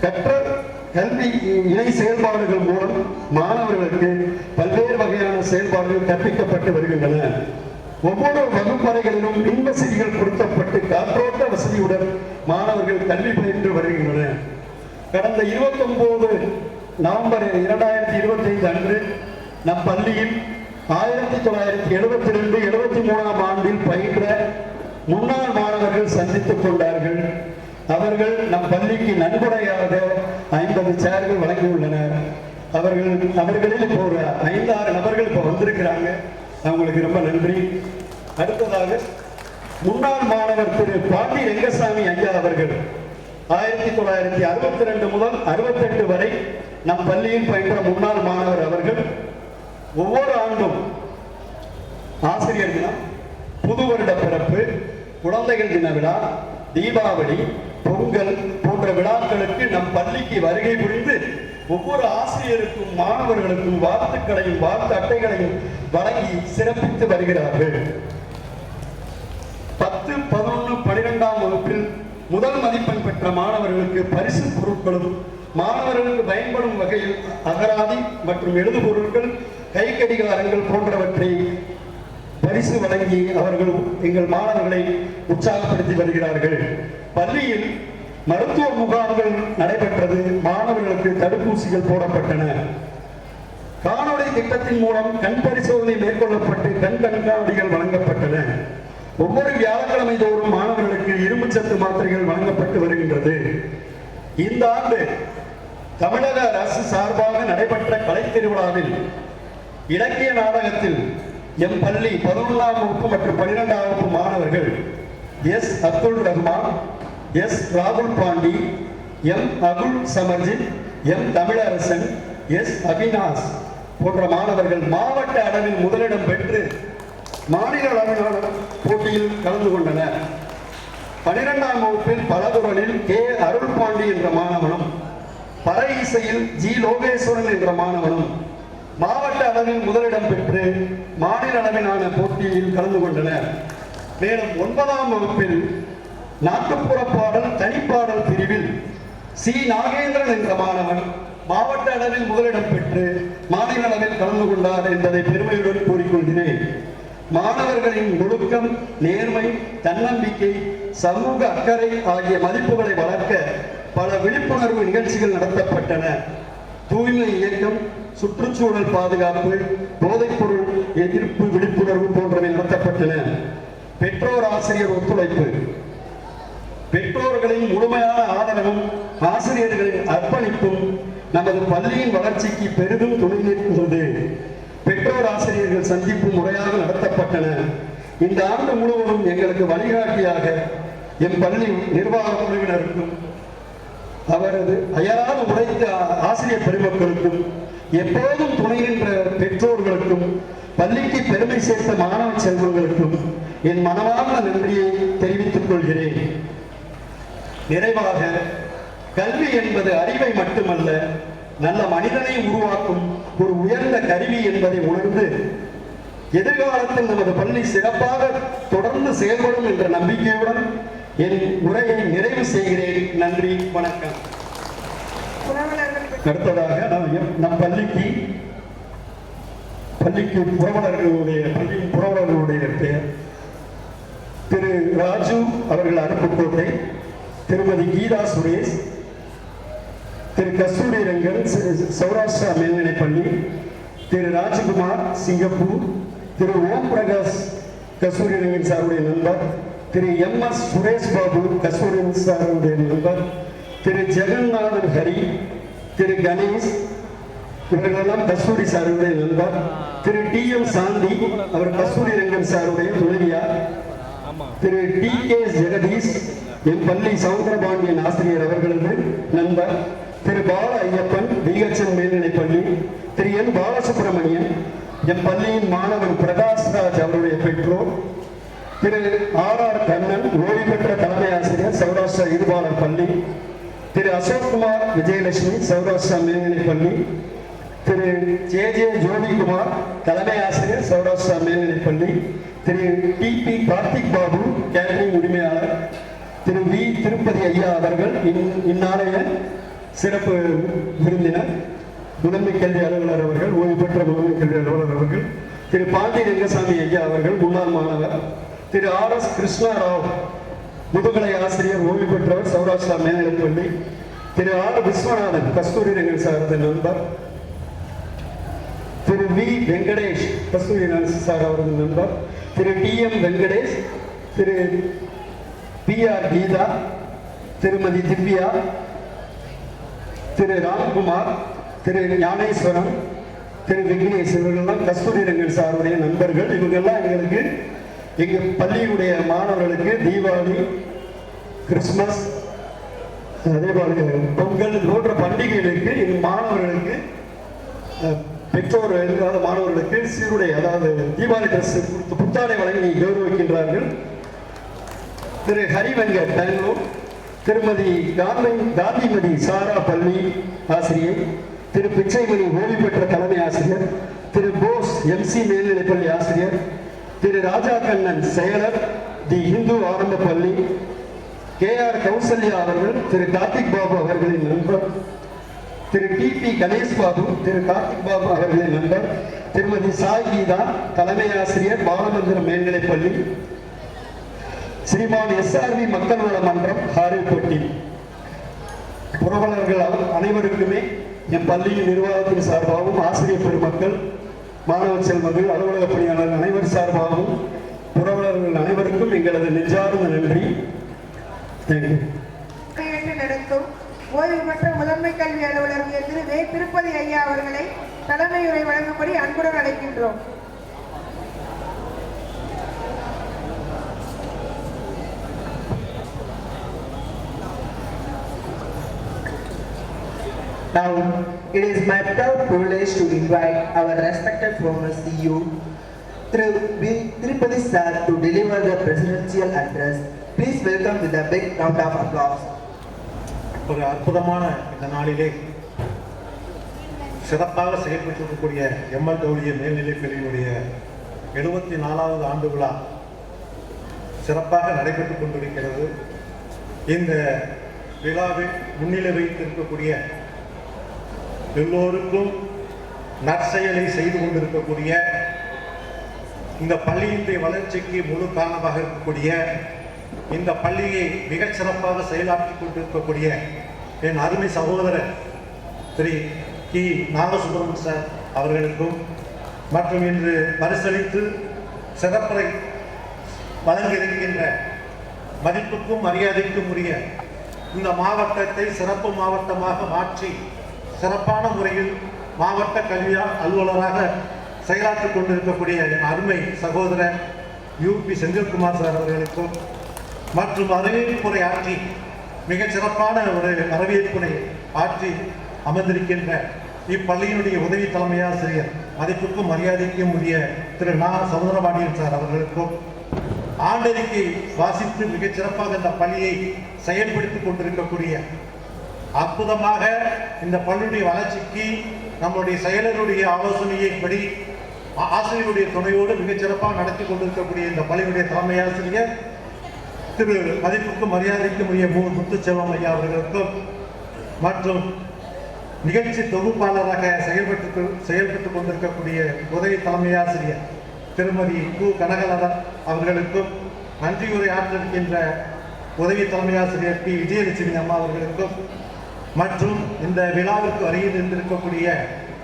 கற்றல் கல்வி இணை செயல்பாடுகள் மூலம் மாணவர்களுக்கு பல்வேறு வகையான செயல்பாடுகள் கற்பிக்கப்பட்டு வருகின்றன. ஒவ்வொரு வகுப்பறைகளிலும் மின் வசதிகள் பொருத்தப்பட்டு காற்றோட்ட வசதியுடன் மாணவர்கள் கல்வி பயின்று வருகின்றனர். கடந்த 29 நவம்பர் 2025 அன்று நம் பள்ளியில் 1972-73 ஆண்டில் பயின்ற முன்னாள் மாணவர்கள் சந்தித்துக் கொண்டார்கள். அவர்கள் நம் பள்ளிக்கு நன்கொடையாக 50 சேர்கள் வழங்கியுள்ளனர். அவர்களில் இப்போ ஒரு 5-6 நபர்கள் இப்போ வந்திருக்கிறாங்க. அவங்களுக்கு ரொம்ப நன்றி. அடுத்ததாக முன்னாள் மாணவர் திரு பாண்டி ரெங்கசாமி ஐயா அவர்கள் 1962 முதல் 68 வரை நம் பள்ளியில் பயின்ற முன்னாள் மாணவர் அவர்கள் ஒவ்வொரு ஆண்டும் ஆசிரியர் தினம், புது வருட பிறப்பு, குழந்தைகள் தின விழா, தீபாவளி, பொங்கல் போன்ற விழாக்களுக்கு நம் பள்ளிக்கு வருகை புரிந்து ஒவ்வொரு ஆசிரியருக்கும் மாணவர்களுக்கும் வாழ்த்துக்களையும் வாழ்த்து அட்டைகளையும் வழங்கி சிறப்பித்து வருகிறார்கள். 10, 11, 12ஆம் வகுப்பில் முதல் மதிப்பெண் பெற்ற மாணவர்களுக்கு பரிசு பொருட்களும், மாணவர்களுக்கு பயன்படும் வகையில் அகராதி மற்றும் எழுது பொருட்கள், கை கடிகாரங்கள் போன்றவற்றை பரிசு வழங்கி அவர்கள் எங்கள் மாணவர்களை உற்சாகப்படுத்தி வருகிறார்கள். பள்ளியில் மருத்துவ முகாம்கள் நடைபெற்றது. மாணவர்களுக்கு தடுப்பூசிகள் போடப்பட்டன. காணொளி திட்டத்தின் மூலம் கண் பரிசோதனை மேற்கொள்ளப்பட்டு கண் கண்காணிகள் வழங்கப்பட்டன. ஒவ்வொரு வியாழக்கிழமை தோறும் மாணவர்களுக்கு இரும்புச்சத்து மாத்திரைகள் வழங்கப்பட்டு வருகின்றது. இந்த ஆண்டு தமிழக அரசு சார்பாக நடைபெற்ற கலைத் திருவிழாவில் இலக்கிய நாடகத்தில் எம் பள்ளி 11ஆம் வகுப்பு மற்றும் 12ஆம் வகுப்பு மாணவர்கள் எஸ். அப்துல் ரஹ்மான், எஸ். ராகுல் Pandi, M. Akul Samarjith, M. Tamilarasan, S. Avinash போன்ற மாணவர்கள் மாவட்ட அளவில் முதலிடம் பெற்று மாநில அளவிலான போட்டியில் கலந்து கொண்டனர். 12ஆம் வகுப்பில் பலகுரலில் கே. அருள் பாண்டி என்ற மாணவனும், பறை இசையில் ஜி. லோகேஸ்வரன் என்ற மாணவனும் மாவட்ட அளவில் முதலிடம் பெற்று மாநில அளவிலான போட்டியில் கலந்து கொண்டனர். மேலும் 9ஆம் வகுப்பில் நாட்டுப்புற பாடல் தனிப்பாடல் பிரிவில் சி. நாகேந்திரன் என்ற மாணவன் மாவட்ட அளவில் முதலிடம் பெற்று மாநில அளவில் கலந்து கொண்டார் என்பதை பெருமையுடன் கூறிக்கொள்கிறேன். மாணவர்களின் ஒழுக்கம், நேர்மை, தன்னம்பிக்கை, சமூக அக்கறை ஆகிய மதிப்புகளை வளர்க்க பல விழிப்புணர்வு நிகழ்ச்சிகள் நடத்தப்பட்டன. தூய்மை இயக்கம், சுற்றுச்சூழல் பாதுகாப்பு, போதைப்பொருள் எதிர்ப்பு விழிப்புணர்வு போன்றவை நடத்தப்பட்டன. பெற்றோர் ஆசிரியர் ஒத்துழைப்பு, பெற்றோர்களின் முழுமையான ஆதரவும் ஆசிரியர்களின் அர்ப்பணிப்பும் நமது பள்ளியின் வளர்ச்சிக்கு பெரிதும் துணை நிற்கிறது. பெற்றோர் ஆசிரியர்கள் சந்திப்பு முறையாக நடத்தப்பட்டன. இந்த ஆண்டு முழுவதும் எங்களுக்கு வழிகாட்டியாக எம் பள்ளி நிர்வாக குழுவினருக்கும் அவரது அயராது உழைத்த ஆசிரியர் பெருமக்களுக்கும் எப்போதும் துணை நின்ற பெற்றோர்களுக்கும் பள்ளிக்கு பெருமை சேர்த்த மாணவ செல்வங்களுக்கும் என் மனமார்ந்த நன்றியை தெரிவித்துக் கொள்கிறேன். நிறைவாக, கல்வி என்பது அறிவை மட்டுமல்ல, நல்ல மனிதனை உருவாக்கும் ஒரு உயர்ந்த கருவி என்பதை உணர்ந்து எதிர்காலத்தில் நமது பள்ளி சிறப்பாக தொடர்ந்து செயல்படும் என்ற நம்பிக்கையுடன் என் உரையை நிறைவு செய்கிறேன். நன்றி, வணக்கம். அடுத்ததாக நம் பள்ளிக்கு புரவலர்களுடைய பெயர் திரு ராஜு அவர்கள் அருப்புக்கோட்டை, திருமதி கீதா சுரேஷ், திரு கஸ்தூரி ரங்கன் சௌராஷ்டிரா மேல்நிலைப்பள்ளி, திரு ராஜகுமார் சிங்கப்பூர், திரு ஓம் பிரகாஷ் கஸ்தூரி ரங்கன் சாருடைய நண்பர், திரு MS சுரேஷ் பாபு கஸ்தூரி சாருடைய நண்பர், திரு ஜெகநாதன் ஹரி, திரு கணேஷ் இவர்களெல்லாம் கஸ்தூரி சாருடைய நண்பர், திரு TM சாந்தி அவர் கஸ்தூரி ரங்கன் சாருடைய துணைவியார், திரு DK ஜெகதீஷ் என் பள்ளி சவுந்தரபாண்டியன் ஆசிரியர் அவர்களது நண்பர், திரு பால ஐயப்பன் BHN மேல்நிலைப்பள்ளி, திரு N பாலசுப்ரமணியன் என் பள்ளியின் மாணவன் பிரகாஷ்ராஜ் அவருடைய பெற்றோர், திரு RR கண்ணன் ஓய்வு பெற்ற தலைமை ஆசிரியர் சௌராஷ்டிரா இருபாலர் பள்ளி, திரு அசோக்குமார் விஜயலட்சுமி சௌராஷ்டிரா மேல்நிலைப்பள்ளி, திரு ஜே ஜோதிகுமார் தலைமை ஆசிரியர் சௌராஷ்டிரா மேல்நிலைப்பள்ளி, திரு டி.பி. கார்த்திக் பாபு கேட்டரிங் உரிமையாளர், திரு வி. திருப்பதி ஐயா அவர்கள் இந்நாளைய சிறப்பு விருந்தினர், முதன்மை கல்வி அலுவலர் அவர்கள், ஓய்வு பெற்ற முதன்மை கல்வி அலுவலர் அவர்கள், திரு பாண்டி ரங்கசாமி ஐயா அவர்கள் முன்னாள் மாணவர், திரு R.S. கிருஷ்ணராவ் முதுகலை ஆசிரியர் ஓய்வு பெற்றவர் சௌராஷ்டிரா மேல்நிலைப்பள்ளி, திரு R. விஸ்வநாதன் கஸ்தூரி ரங்கன் சாரது நண்பர், திரு வி. வெங்கடேஷ் கஸ்தூரி ரங்கன் சார் அவரது நண்பர், திரு T.M. வெங்கடேஷ், திரு P.R. கீதா, திருமதி திவ்யா, திரு ராம்குமார், திரு ஞானேஸ்வரன், திரு விக்னேஷ் இவர்கள்லாம் கஸ்தூரி ரங்கன் சாருடைய நண்பர்கள். இவங்கெல்லாம் எங்களுக்கு எங்க பள்ளியுடைய மாணவர்களுக்கு தீபாவளி, கிறிஸ்துமஸ், அதே போல பொங்கல் போன்ற பண்டிகைகளுக்கு எங்கள் மாணவர்களுக்கு பெற்றோர் எழுதாத மாணவர்களுக்கு சீருடை, அதாவது தீபாவளி ட்ரெஸ் கொடுத்து புத்தாடை வழங்கி கௌரவிக்கின்றார்கள். திரு ஹரிவெங்கட் பெங்களூர், திருமதி காந்திமதி சாரா பள்ளி ஆசிரியர், திரு பிச்சைமணி ஓய்வு பெற்ற தலைமை ஆசிரியர், திரு போஸ் MC மேல்நிலைப்பள்ளி ஆசிரியர், திரு ராஜா கண்ணன் செயலர் தி இந்து ஆரம்ப பள்ளி, KR கௌசல்யா அவர்கள், திரு கார்த்திக் பாபு அவர்களின் நண்பர், திரு T.P. கணேஷ் பாபு, திரு கார்த்திக் பாபு அவர்களின் நண்பர், திருமதி சாய் கீதா தலைமை ஆசிரியர் பாலமந்திரம் மேல்நிலைப்பள்ளி, ஸ்ரீமான் SRV மக்கள் நல மன்றம் ஹாரிப்பட்டி. புரவலர்கள் அனைவருக்குமே என் பள்ளியின் நிர்வாகத்தின் சார்பாகவும், ஆசிரியர் பெருமக்கள், மாணவ செல்வங்கள், அலுவலக பணியாளர்கள் அனைவர் சார்பாகவும் புரவலர்கள் அனைவருக்கும் எங்களது நெஞ்சார்ந்த நன்றி. நடத்தும் ஓய்வு பெற்ற முதன்மை கல்வி அலுவலர் திரு வே. திருப்பதி ஐயா அவர்களை தலைமையுரை வழங்கும்படி அன்புடன் அழைக்கின்றோம். Now, it is my proud privilege to invite our respected former CEO, Tirupati Sir, to deliver the presidential address. Please welcome with a big round of applause. ஒரு அற்புதமான இந்த நாளிலே சிறப்பாக செயல்பட்டிருக்கக்கூடிய MLW மேல்நிலைப்பள்ளியினுடைய 74வது ஆண்டு விழா சிறப்பாக நடைபெற்றுக் கொண்டிருக்கிறது. இந்த விழாவில் முன்னிலை வைத்திருக்கக்கூடிய எல்லோருக்கும் நற்செயலை செய்து கொண்டிருக்கக்கூடிய, இந்த பள்ளியினுடைய வளர்ச்சிக்கு முழு காரணமாக இருக்கக்கூடிய, இந்த பள்ளியை மிகச் சிறப்பாக செயலாற்றி கொண்டிருக்கக்கூடிய என் அருமை சகோதரர் திரு கி. நாகசுப்ரமணியன் சார் அவர்களுக்கும், மற்றும் இன்று பரிசளித்து சிறப்பை வழங்கியிருக்கின்ற மதிப்புக்கும் மரியாதைக்கும் உரிய இந்த மாவட்டத்தை சிறப்பு மாவட்டமாக மாற்றி சிறப்பான முறையில் மாவட்ட கல்வி அலுவலராக செயலாற்றிக் கொண்டிருக்கக்கூடிய என் அருமை சகோதரர் UP செந்தில்குமார் சார் அவர்களுக்கும், மற்றும் வரவேற்புரை ஆற்றி மிகச் சிறப்பான ஒரு வரவேற்புரை ஆற்றி அமர்ந்திருக்கின்ற இப்பள்ளியினுடைய உதவி தலைமை ஆசிரியர் மதிப்புக்கும் மரியாதைக்கும் உரிய திரு நா. சௌந்தரபாண்டியன் சார் அவர்களுக்கும், ஆண்டறிக்கை வாசித்து மிகச் சிறப்பாக இந்த பள்ளியை செயல்படுத்திக் கொண்டிருக்கக்கூடிய, அற்புதமாக இந்த பள்ளியுடைய வளர்ச்சிக்கு நம்முடைய செயலருடைய ஆலோசனையின்படி ஆசிரியருடைய துணையோடு மிகச் சிறப்பாக நடத்தி கொண்டிருக்கக்கூடிய இந்த பள்ளியுடைய தலைமை ஆசிரியர் திரு மதிப்புக்கும் மரியாதைக்கும் உரிய முத்துச்செல்வம் ஐயா அவர்களுக்கும், மற்றும் நிகழ்ச்சி தொகுப்பாளராக செயல்பட்டுக் கொண்டிருக்கக்கூடிய உதவி தலைமை ஆசிரியர் திருமதி கு. கனகலதன் அவர்களுக்கும், நன்றியுரை ஆற்றிருக்கின்ற உதவி தலைமை ஆசிரியர் P. விஜயலட்சுமி அம்மா அவர்களுக்கும், மற்றும் இந்த விழாவிற்கு வருகையில் இருந்திருக்கக்கூடிய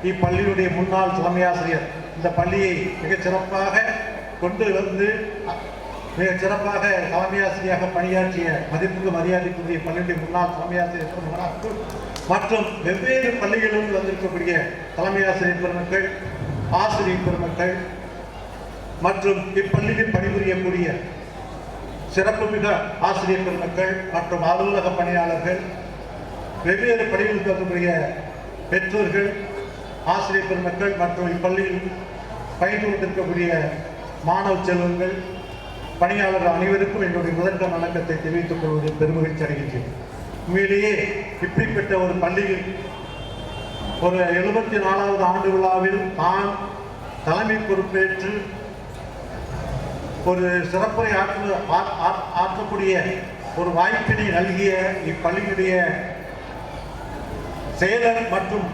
இப்பள்ளியுடைய முன்னாள் தலைமை ஆசிரியர், இந்த பள்ளியை மிகச் சிறப்பாக கொண்டு வந்து மிகச் சிறப்பாக தலைமை ஆசிரியராக பணியாற்றிய மதிப்புக்கு மரியாதைக்குரிய பள்ளியுடைய முன்னாள் தலைமை ஆசிரியர், மற்றும் வெவ்வேறு பள்ளிகளிலிருந்து வந்திருக்கக்கூடிய தலைமை ஆசிரியர் பெருமக்கள், ஆசிரியர் பெருமக்கள், மற்றும் இப்பள்ளியில் பணிபுரியக்கூடிய சிறப்புமிக ஆசிரியர் பெருமக்கள் மற்றும் அலுவலக பணியாளர்கள், வெவ்வேறு பள்ளியில் இருக்கக்கூடிய பெற்றோர்கள், ஆசிரியர் பெருமக்கள், மற்றும் இப்பள்ளியில் பயின்று கொண்டிருக்கக்கூடிய மாணவ செல்வங்கள், பணியாளர்கள் அனைவருக்கும் என்னுடைய முதற்க வணக்கத்தை தெரிவித்துக் கொள்வதில் பெருமகிழ்ச்சி அடைகின்றேன். உண்மையிலேயே இப்படிப்பட்ட ஒரு பள்ளியில் ஒரு 74வது ஆண்டு விழாவில் நான் தலைமை பொறுப்பேற்று ஒரு சிறப்புரை ஆற்றக்கூடிய ஒரு வாய்ப்பினை நல்கிய இப்பள்ளியினுடைய செயலர் மற்றும்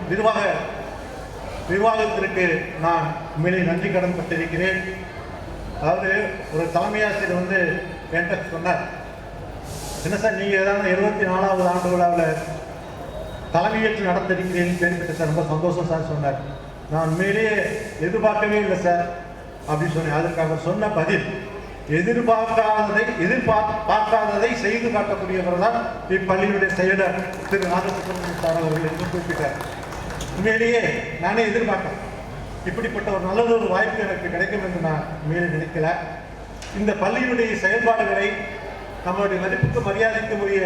நிர்வாகத்திற்கு நான் உண்மையிலே நன்றி கடன் பட்டிருக்கிறேன். அதாவது ஒரு தலைமை ஆசிரியர் வந்து என்கிட்ட சொன்னார், என்ன சார் நீங்கள் ஏதாவது 74வது ஆண்டு விழாவில் தலைமையேற்று நடத்திருக்கிறேன்னு கேள்விப்பட்டு சார், ரொம்ப சந்தோஷம் சார் சொன்னார். நான் உண்மையிலேயே எதிர்பார்க்கவே இல்லை சார் அப்படின்னு சொன்னேன். அதுக்கு அவர் சொன்ன பதில், எதிர்பார்க்காததை செய்து காட்டக்கூடியவர் தான் இப்பள்ளியுடைய செயலர் திரு ராஜசுப்ரமணியன் சார் அவர்கள் என்று குறிப்பிட்டார். உண்மையிலேயே நானே எதிர்பார்க்கிறேன், இப்படிப்பட்ட ஒரு நல்ல ஒரு வாய்ப்பு எனக்கு கிடைக்கும் என்று நான் உண்மையிலே நினைக்கல. இந்த பள்ளியினுடைய செயல்பாடுகளை நம்மளுடைய மதிப்புக்கு மரியாதைக்கு உரிய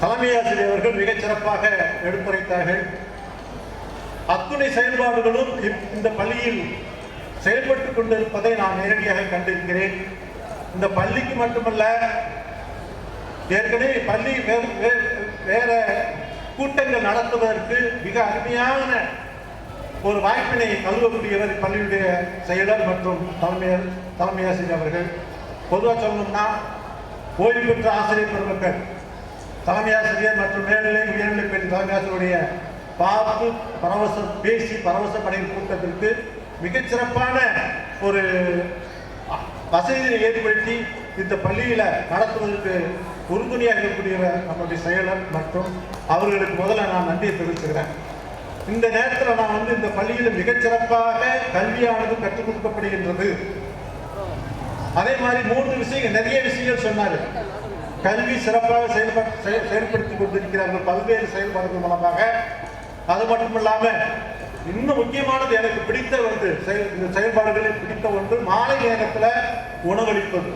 தலைமை ஆசிரியர் அவர்கள் மிகச் சிறப்பாக எடுத்துரைத்தார்கள். அத்துணை செயல்பாடுகளும் இந்த பள்ளியில் செயல்பட்டுக் கொண்டிருப்பதை நான் நேரடியாக கண்டிருக்கிறேன். இந்த பள்ளிக்கு மட்டுமல்ல, ஏற்கனவே பள்ளி வேற கூட்டங்கள் நடத்துவதற்கு மிக அருமையான ஒரு வாய்ப்பினை நல்கக்கூடியவர் பள்ளியுடைய செயலர் மற்றும் தலைமை ஆசிரியர் அவர்கள். பொதுவாக சொல்லணும்னா, ஓய்வு பெற்ற ஆசிரியர் பெருமக்கள், தலைமை ஆசிரியர் மற்றும் மேல்நிலை உயர்நிலை பள்ளி தலைமை ஆசிரியருடைய பார்த்து பேசி பரவசப்படையும் கூட்டத்திற்கு மிகச்சிறப்பான ஒரு வசதியை ஏற்படுத்தி இந்த பள்ளியில நடத்துவதற்கு உறுதுணையாக இருக்கக்கூடியவர் நம்முடைய செயலர் மற்றும் அவர்களுக்கு முதல்ல நான் நன்றியை தெரிவிச்சுக்கிறேன். இந்த நேரத்தில் நான் வந்து இந்த பள்ளியில் மிகச்சிறப்பாக கல்வியானது கற்றுக் கொடுக்கப்படுகின்றது. அதே மாதிரி 3 விஷயங்கள், நிறைய விஷயங்கள் சொன்னார். கல்வி சிறப்பாக செயல்படுத்திக் கொண்டிருக்கிறார்கள் பல்வேறு செயல்பாடுகள் மூலமாக. அது மட்டும் இல்லாம இன்னும் முக்கியமானது, எனக்கு பிடித்த ஒன்று, இந்த செயல்பாடுகளில் பிடித்த ஒன்று மாலை நேரத்தில் உணவளிப்பது.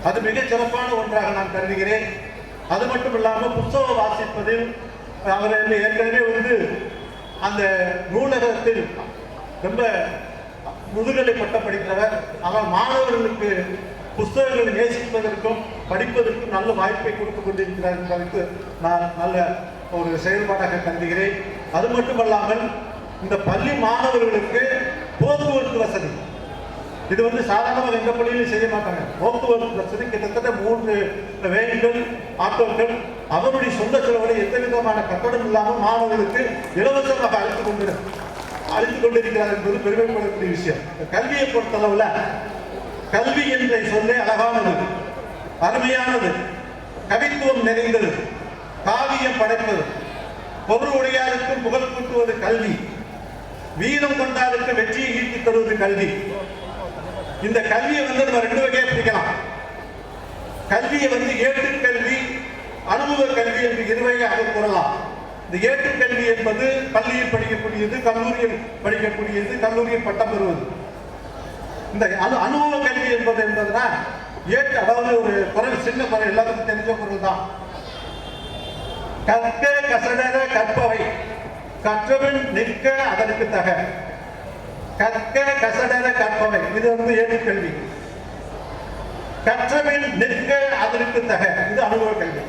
அது மிகச் சிறப்பான ஒன்றாக நான் கருதுகிறேன். அது மட்டும் இல்லாமல் புத்தகம் வாசிப்பதில் அவர் ஏற்கனவே வந்து அந்த நூலகத்தில் ரொம்ப முதுகலை பட்டம் படிக்கிறவர். அவர் மாணவர்களுக்கு புத்தகங்களை நேசிப்பதற்கும் படிப்பதற்கும் நல்ல வாய்ப்பை கொடுத்து கொண்டிருக்கிறார் என்பதற்கு நான் நல்ல ஒரு செயல்பாடாக கருதுகிறேன். அது மட்டுமல்லாமல் இந்த பள்ளி மாணவர்களுக்கு போக்குவரத்து வசதி, இது வந்து சாதாரணமாக எந்த பள்ளியிலும் செய்ய மாட்டாங்க. போக்குவரத்து வசதி கிட்டத்தட்ட 3 வேன்கள், ஆட்டோக்கள் அவருடைய சொந்த செலவில் எந்த விதமான கட்டணம் இல்லாமல் மாணவர்களுக்கு இலவசமாக அளித்துக் கொண்டிருக்கிறார் என்பது பெருமைப்படக்கூடிய விஷயம். கல்வியை பொறுத்தளவுல கல்வி என்ற சொல்லே அழகானது, அருமையானது, கவித்துவம் நிறைந்தது, காவியம் படைப்பது, பொருள் உடையாருக்கு புகழ் கூட்டுவது கல்வி, வீரம் கொண்டாருக்கு வெற்றியை ஈட்டி தருவது கல்வி. இந்த கல்வியை வந்து நம்ம 2 வகையா பிரிக்கலாம். கல்வியை வந்து ஏட்டுக்கல்வி, அனுபவ கல்வி என்று 2 வகையாக கூறலாம். இந்த ஏட்டுக்கல்வி என்பது பள்ளியில் படிக்கக்கூடியது, கல்லூரியில் படிக்கக்கூடியது, கல்லூரியில் பட்டம் பெறுவது. இந்த அனுபவ கல்வி என்பதுனா அதாவது ஒரு குரல், சின்ன குரல், எல்லாத்துக்கும் தெரிஞ்ச குரல் தான். கற்க கசடர கற்பவை, கற்றவன் நிற்க அதற்கு தக. கற்க கசடர கற்பவை, இது வந்து ஏட்டுக்கல்வி. கற்றவன் நிற்க அதற்கு தக, இது அனுபவ கல்வி.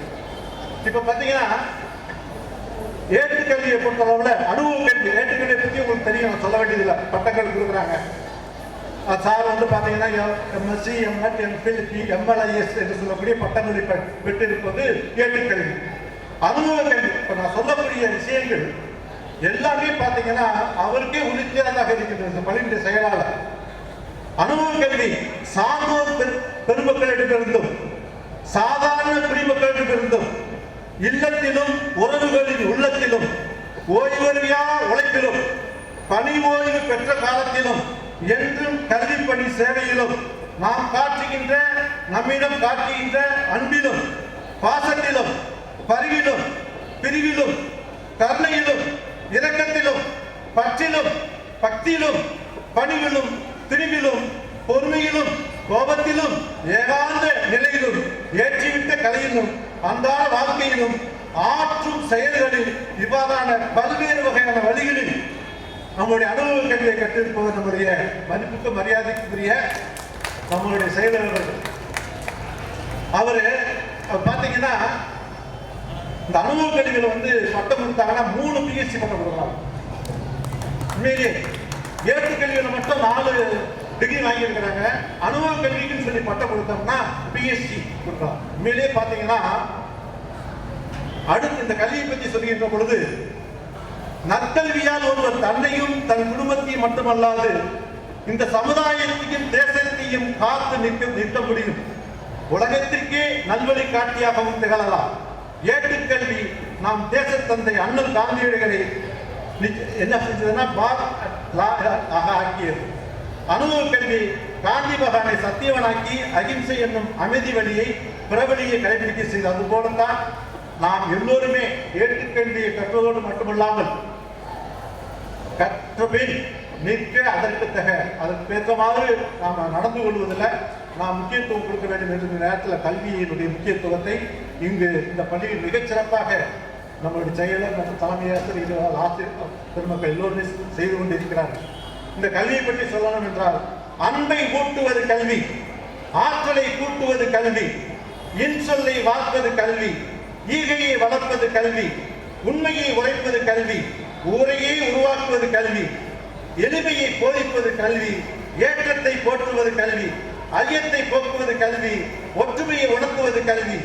இப்ப பாத்தீங்கன்னா ஏட்டுக்கல்வியை பொறுத்தளவுல அனுபவ கல்வி, ஏட்டுக்கல்வியை பத்தி உங்களுக்கு தெரியும், சொல்ல வேண்டியதில்லை. பட்டங்கள் கொடுக்குறாங்க. சார் வந்து பாத்தீங்கன்னா எம்எஸ்சி, எம்எட், எம்பில், எம்எல்ஐஎஸ் என்று சொல்லக்கூடிய பட்டங்களை பெற்றிருப்பது ஏட்டுக்கல்வி. அனுபவ கல்வி, இப்ப நான் சொல்லக்கூடிய விஷயங்கள் எல்லாமே பாத்தீங்கன்னா அவருக்கே உறுதியானதாக இருக்கின்றது இந்த பள்ளியுடைய செயலாளர். அனுபவ கல்வி சான்றோர் பெருமக்களிடமிருந்தும் சாதாரண குடிமக்களிடமிருந்தும் இல்லத்திலும் உறவுகளின் உள்ளத்திலும் ஓய்வறியா உழைப்பிலும் பணி ஓய்வு பெற்ற காலத்திலும் என்றும் கல்வி பணி சேவையிலும் நாம் காட்டுகின்ற, நம்மிடம் காட்டுகின்ற அன்பிலும் பாசத்திலும் பரிவிலும் பிரிவிலும் கருணையிலும் இரக்கத்திலும் பற்றிலும் பக்தியிலும் பணிவிலும் திணிவிலும் பொறுமையிலும் கோபத்திலும் ஏகாந்த நிலையிலும் ஏற்றிவிட்ட கலையிலும் அன்றாட வாழ்க்கையிலும் ஆற்றும் செயல்களில் இவ்வாறான பல்வேறு வகையான வழிகளில் நம்முடைய அனுபவ கல்வியை கற்றிருப்பவர் நம்முடைய மதிப்புக்கு மரியாதைக்குரிய நம்மளுடைய செயலாளர்கள். அவரு பார்த்தீங்கன்னா இந்த அனுபவ கல்வியில் வந்து பட்டம் கொடுத்தாங்கன்னா 3 பிஎஸ்சி பட்டம் கொடுக்குறாங்க. உண்மையிலேயே ஏற்றுக்கல்வியில் மட்டும் 4 டிகிரி வாங்கியிருக்கிறாங்க. அனுபவ கல்விக்குன்னு சொல்லி பட்டம் கொடுத்தோம்னா பிஎஸ்சி கொடுக்குறோம். உண்மையிலேயே பார்த்தீங்கன்னா அடுத்து இந்த கல்வியை பற்றி சொல்கின்ற பொழுது நற்கல்வியால் ஒருவர் தன்னையும் தன் குடும்பத்தையும் மட்டுமல்லாது இந்த சமுதாயத்தையும் தேசத்தையும் காத்து நிற்க முடியும். உலகத்திற்கே நல்வழி காட்டியாகவும் திகழலாம். ஏட்டுக்கல்வி நாம் தேசத்தந்தை அண்ணல் காந்தியடிகளை என்ன செஞ்சதுன்னா ஆக்கியது. அனுபவ கல்வி காந்தி மகானை சத்தியவனாக்கி அகிம்சை என்னும் அமைதி வழியை பிறவழியை கடைபிடிக்க செய்தது. அதுபோலத்தான் நாம் எல்லோருமே ஏட்டுக்கல்வியை கற்பதோடு மட்டுமல்லாமல் கற்றபின் நிற்க அதற்கு அதற்கு ஏற்றமாறு நாம் நடந்து கொள்வதில் நாம் முக்கியத்துவம் கொடுக்க வேண்டும் என்ற நேரத்தில் கல்வியினுடைய முக்கியத்துவத்தை இங்கு இந்த பள்ளியில் மிகச்சிறப்பாக நம்மளுடைய செயலர் மற்றும் தலைமையாசிரியர் ஆசிரியர் பெருமக்கள் எல்லோருமே செய்து கொண்டிருக்கிறார்கள். இந்த கல்வியை பற்றி சொல்லணும் என்றால் அன்பை ஊட்டுவது கல்வி, ஆற்றலை கூட்டுவது கல்வி, இன்சொல்லை வார்ப்பது கல்வி, ஈகையை வளர்ப்பது கல்வி, உண்மையை உரைப்பது கல்வி, ஊரையே உருவாக்குவது கல்வி, எளிமையை போதிப்பது கல்வி, ஏற்றத்தை போற்றுவது கல்வி, ஐயத்தை போக்குவது கல்வி, ஒற்றுமையை உணர்த்துவது கல்வி,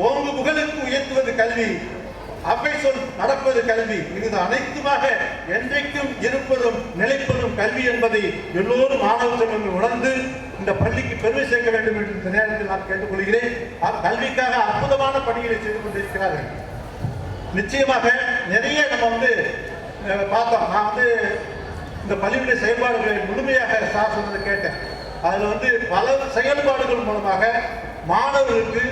ஓங்கு புகழுக்கு உயர்த்துவது கல்வி, அவை சொல் நடப்பது கல்வி. இது அனைத்துமாக என்றைக்கும் இருப்பதும் நிலைப்பதும் கல்வி என்பதை எல்லோரும் மாணவர்கள் உணர்ந்து இந்த பள்ளிக்கு பெருமை சேர்க்க வேண்டும் என்று இந்த நேரத்தில் நான் கேட்டுக்கொள்கிறேன். கல்விக்காக அற்புதமான பணிகளை செய்து கொண்டிருக்கிறார்கள். நிச்சயமாக நிறைய நம்ம வந்து பார்த்தோம். நான் வந்து இந்த பள்ளியுடைய செயல்பாடுகளை முழுமையாக சார் சொன்னதை கேட்டேன். அதில் வந்து பல செயல்பாடுகள் மூலமாக மாணவர்களுக்கு